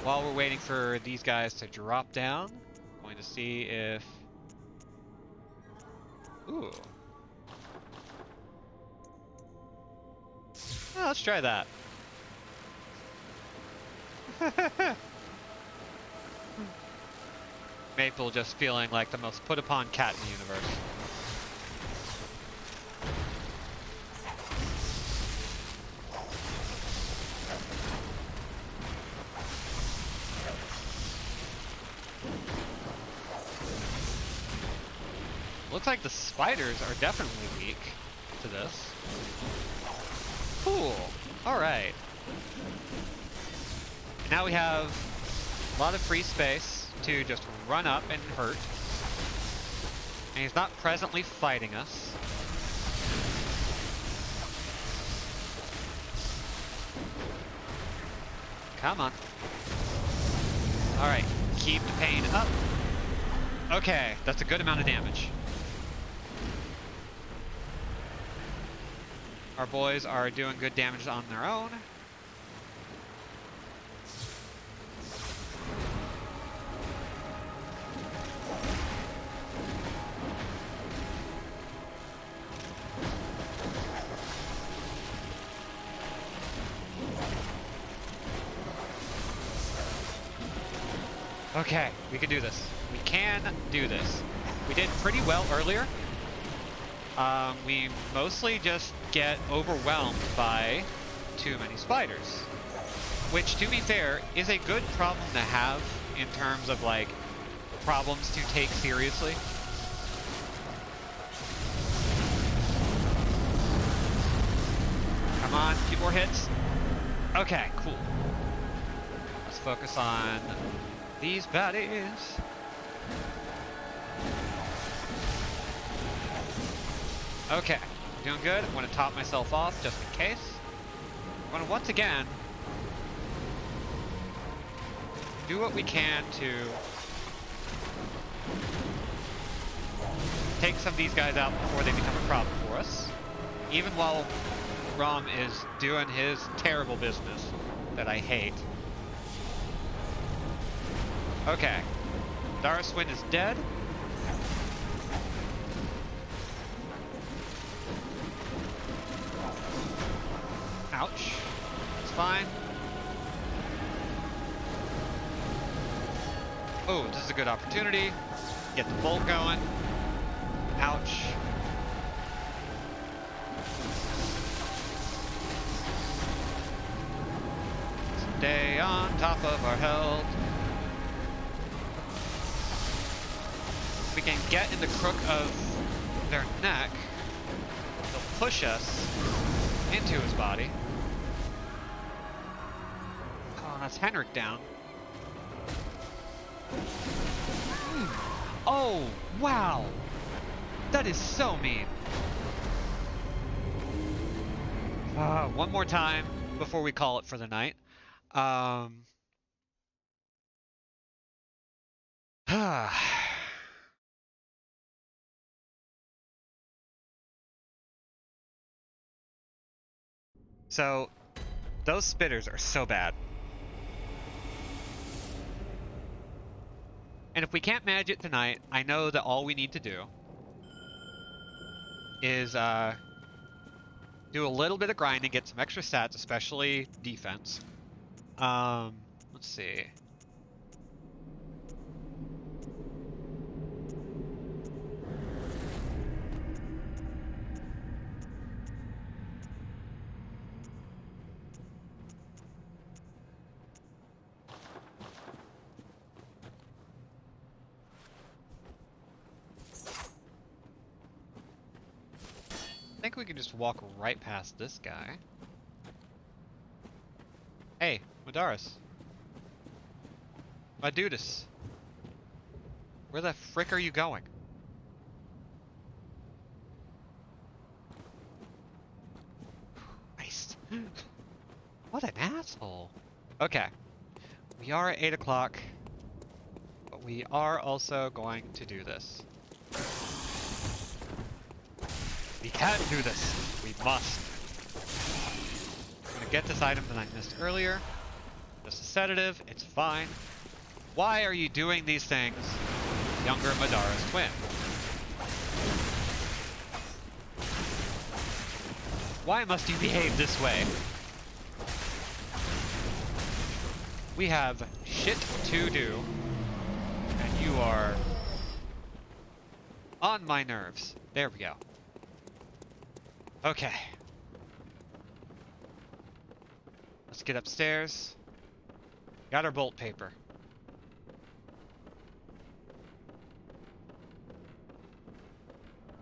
While we're waiting for these guys to drop down, I'm going to see if... Ooh. Oh, let's try that. Maple just feeling like the most put upon cat in the universe. Looks like the spiders are definitely weak to this. Cool. Alright. Now we have a lot of free space to just run up and hurt. And he's not presently fighting us. Come on. Alright, keep the pain up. Okay, that's a good amount of damage. Our boys are doing good damage on their own. Okay, we can do this. We can do this. We did pretty well earlier. We mostly just get overwhelmed by too many spiders. Which, to be fair, is a good problem to have in terms of, like, problems to take seriously. Come on, a few more hits. Okay, cool. Let's focus on these baddies. Okay, doing good. I'm going to top myself off just in case. I'm going to once again do what we can to take some of these guys out before they become a problem for us. Even while Rom is doing his terrible business that I hate. Okay, Daraswin is dead. Ouch. It's fine. Oh, this is a good opportunity. Get the bolt going. Ouch. Stay on top of our health. If we can get in the crook of their neck, they'll push us into his body. Oh, that's Henrik down. Oh, wow! That is so mean. One more time before we call it for the night. So, those spitters are so bad. And if we can't manage it tonight, I know that all we need to do is do a little bit of grinding, get some extra stats, especially defense. Let's see. I think we can just walk right past this guy. Hey, Madaris. Madudis. Where the frick are you going? Nice. What an asshole. Okay. We are at 8 o'clock, but we are also going to do this. We can do this. We must. I'm gonna get this item that I missed earlier. Just a sedative. It's fine. Why are you doing these things, younger Madara's twin? Why must you behave this way? We have shit to do, and you are on my nerves. There we go. Okay. Let's get upstairs. Got our bolt paper.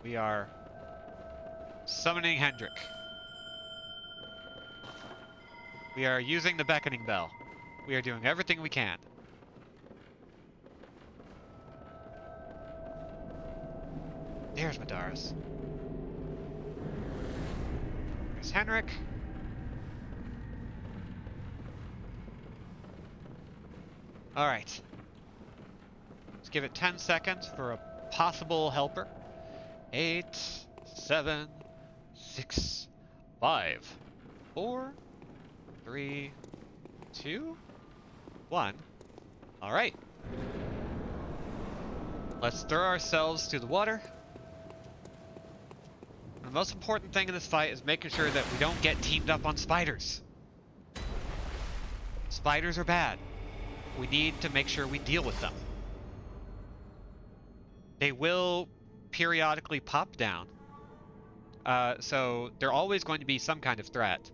We are summoning Hendrik. We are using the beckoning bell. We are doing everything we can. There's Madaris. There's Henrik. Alright. Let's give it 10 seconds for a possible helper. 8, 7, 6, 5, 4, 3, 2, 1. Alright. Let's throw ourselves to the water. The most important thing in this fight is making sure that we don't get teamed up on spiders. Spiders are bad. We need to make sure we deal with them. They will periodically pop down. So they're always going to be some kind of threat.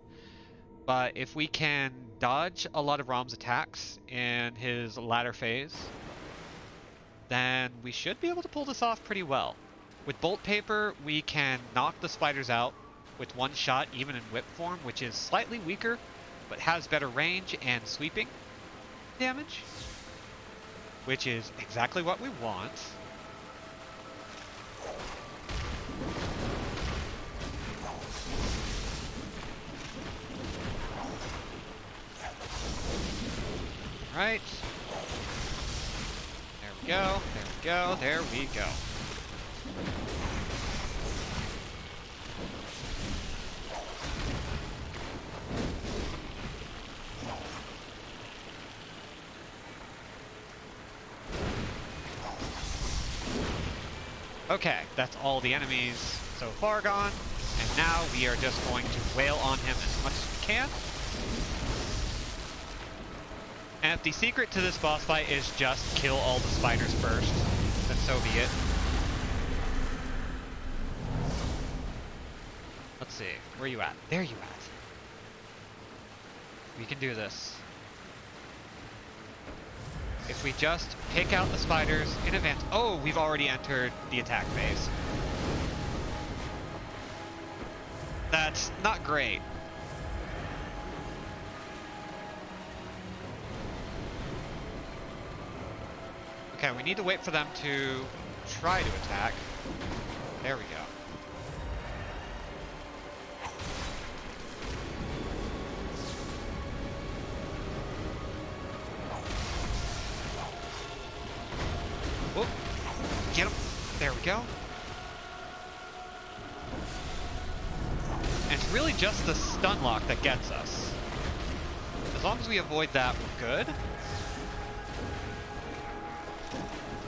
But if we can dodge a lot of Rom's attacks in his latter phase, then we should be able to pull this off pretty well. With bolt paper, we can knock the spiders out with one shot, even in whip form, which is slightly weaker, but has better range and sweeping damage, which is exactly what we want. Right. There we go, there we go, there we go. Okay, that's all the enemies so far gone, and now we are just going to wail on him as much as we can. And if the secret to this boss fight is just kill all the spiders first, then so be it. Let's see, where are you at? There you at. We can do this. If we just pick out the spiders in advance. Oh, we've already entered the attack phase. That's not great. Okay, we need to wait for them to try to attack. There we go. Whoop. Get him. There we go. And it's really just the stun lock that gets us. As long as we avoid that, we're good.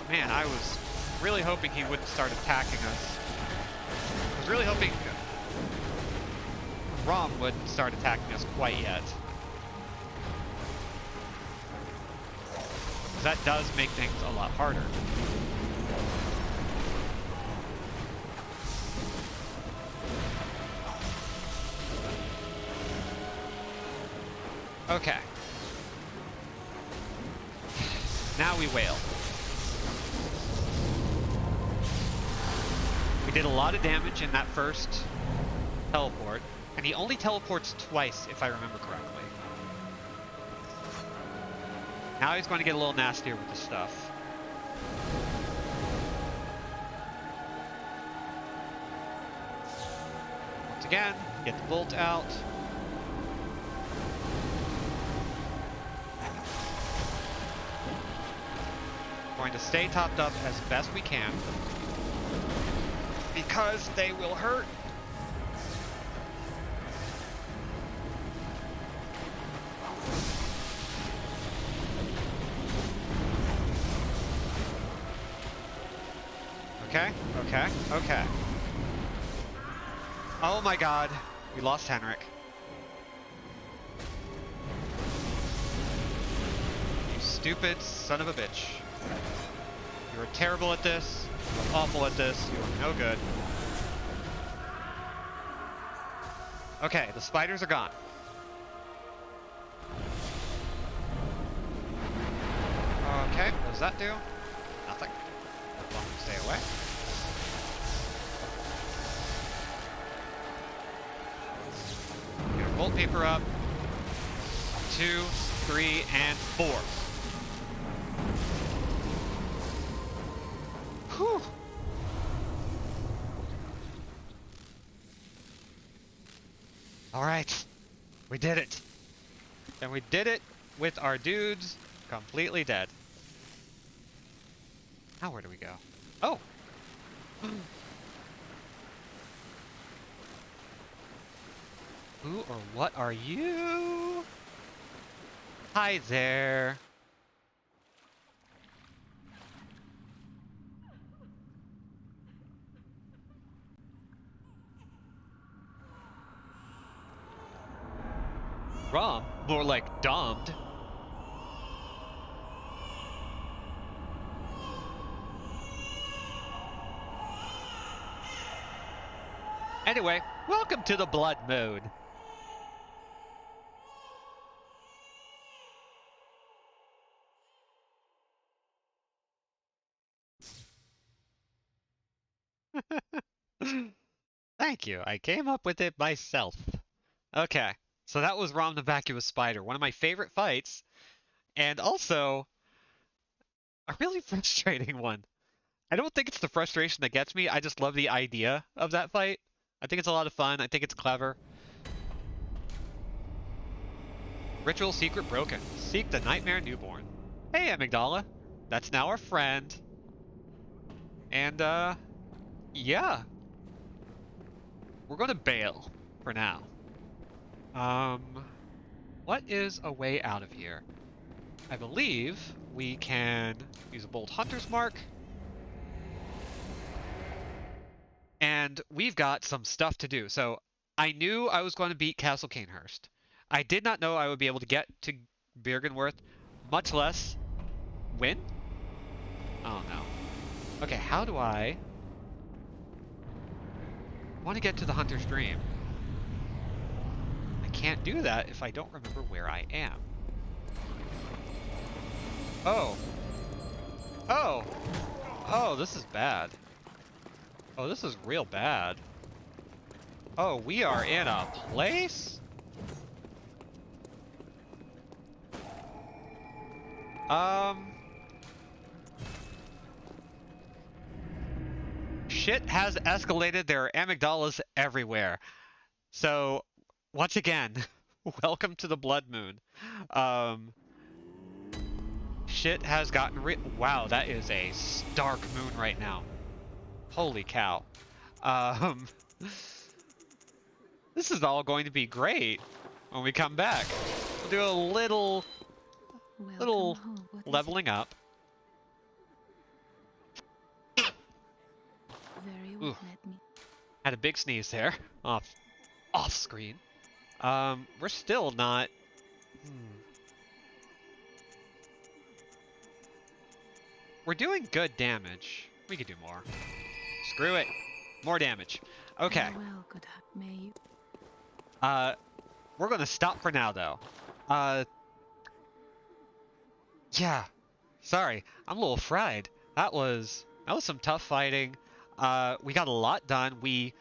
Man, I was really hoping he wouldn't start attacking us. I was really hoping Rom wouldn't start attacking us quite yet. That does make things a lot harder. Okay. Now we wail. We did a lot of damage in that first teleport, and he only teleports twice, if I remember correctly. Now he's going to get a little nastier with this stuff. Once again, get the bolt out. Going to stay topped up as best we can, because they will hurt. Okay, okay, okay. Oh my god. We lost Henrik. You stupid son of a bitch. You are terrible at this. You are awful at this. You are no good. Okay, the spiders are gone. Okay, what does that do? Nothing. As long as we stay away. Get our bolt paper up. 2, 3, and 4. Whew. Alright. We did it. And we did it with our dudes completely dead. Now where do we go? Oh! Who or what are you? Hi there. Rom? More like domed. Anyway, welcome to the Blood Moon. Thank you. I came up with it myself. Okay, so that was Rom the Vacuous Spider, one of my favorite fights, and also a really frustrating one. I don't think it's the frustration that gets me, I just love the idea of that fight. I think it's a lot of fun, I think it's clever. Ritual secret broken. Seek the Nightmare Newborn. Hey, Amygdala. That's now our friend. And, yeah. We're gonna bail for now. What is a way out of here? I believe we can use a bold hunter's mark. And we've got some stuff to do. So I knew I was going to beat Castle Canehurst. I did not know I would be able to get to Byrgenwerth, much less win? Oh no. Okay, how do I want to get to the Hunter's Dream? I can't do that if I don't remember where I am. Oh. Oh. Oh, this is bad. Oh, this is real bad. Oh, we are in a place? Shit has escalated. There are amygdalas everywhere. So, once again, welcome to the Blood Moon. Shit has gotten wow, that is a stark moon right now. Holy cow. This is all going to be great when we come back. We'll do a little Home. What is leveling up. it? Very well, Ooh. let me. Had a big sneeze there, off screen. We're still not. We're doing good damage. We could do more. Screw it. More damage. Okay. Well, good may you. We're gonna stop for now though. Yeah. Sorry, I'm a little fried. That was some tough fighting. We got a lot done. We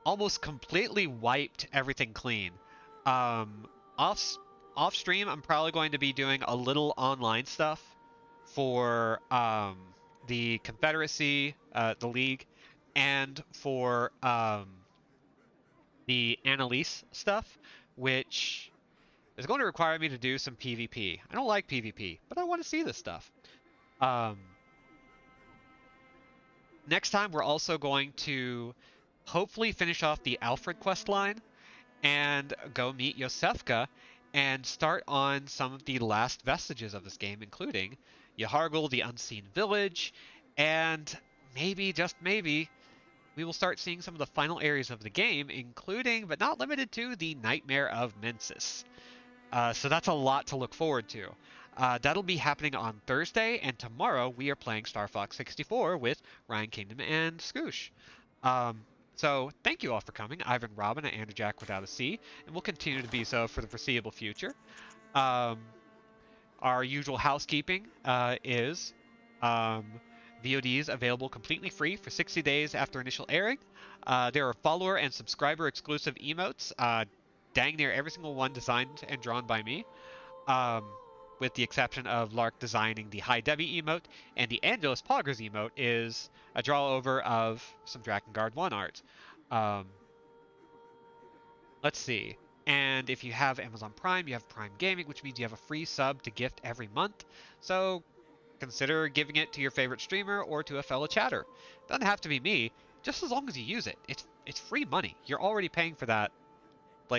almost completely wiped everything clean. Off stream, I'm probably going to be doing a little online stuff for the Confederacy, the League, and for the Annalise stuff, which is going to require me to do some PvP. I don't like PvP, but I want to see this stuff. Next time, we're also going to hopefully finish off the Alfred quest line and go meet Yosefka and start on some of the last vestiges of this game, including Yahargul, the Unseen Village, and maybe, just maybe, we will start seeing some of the final areas of the game, including, but not limited to, the Nightmare of Mensis. So that's a lot to look forward to. That'll be happening on Thursday, and tomorrow we are playing Star Fox 64 with Ryan Kingdom and Scoosh. Um, so thank you all for coming. I've been Robin at Andrew Jack Without a C, and will continue to be so for the foreseeable future. Our usual housekeeping is VODs available completely free for 60 days after initial airing. There are follower and subscriber exclusive emotes, dang near every single one designed and drawn by me, with the exception of Lark designing the High Debbie emote, and the Angelus Poggers emote is a draw over of some Drakengard 1 art. Let's see. And if you have Amazon Prime, you have Prime Gaming, which means you have a free sub to gift every month. So consider giving it to your favorite streamer or to a fellow chatter. Doesn't have to be me, just as long as you use it. It's free money. You're already paying for that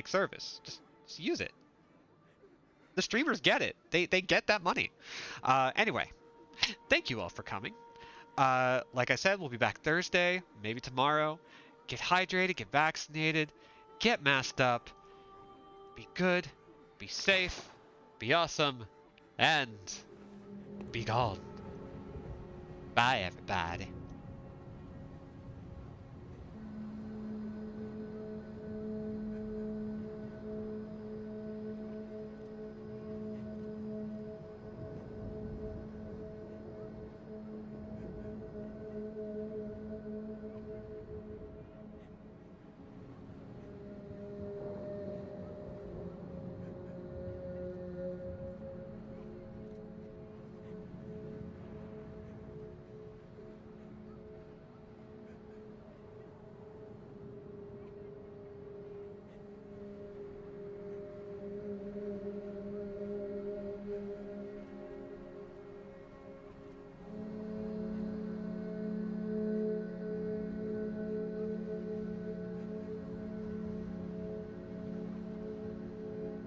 service. Just use it. The streamers get it. They get that money. Anyway, thank you all for coming. Like I said, we'll be back Thursday, maybe tomorrow. Get hydrated, get vaccinated, get masked up. Be good, be safe, be awesome, and be gone. Bye, everybody.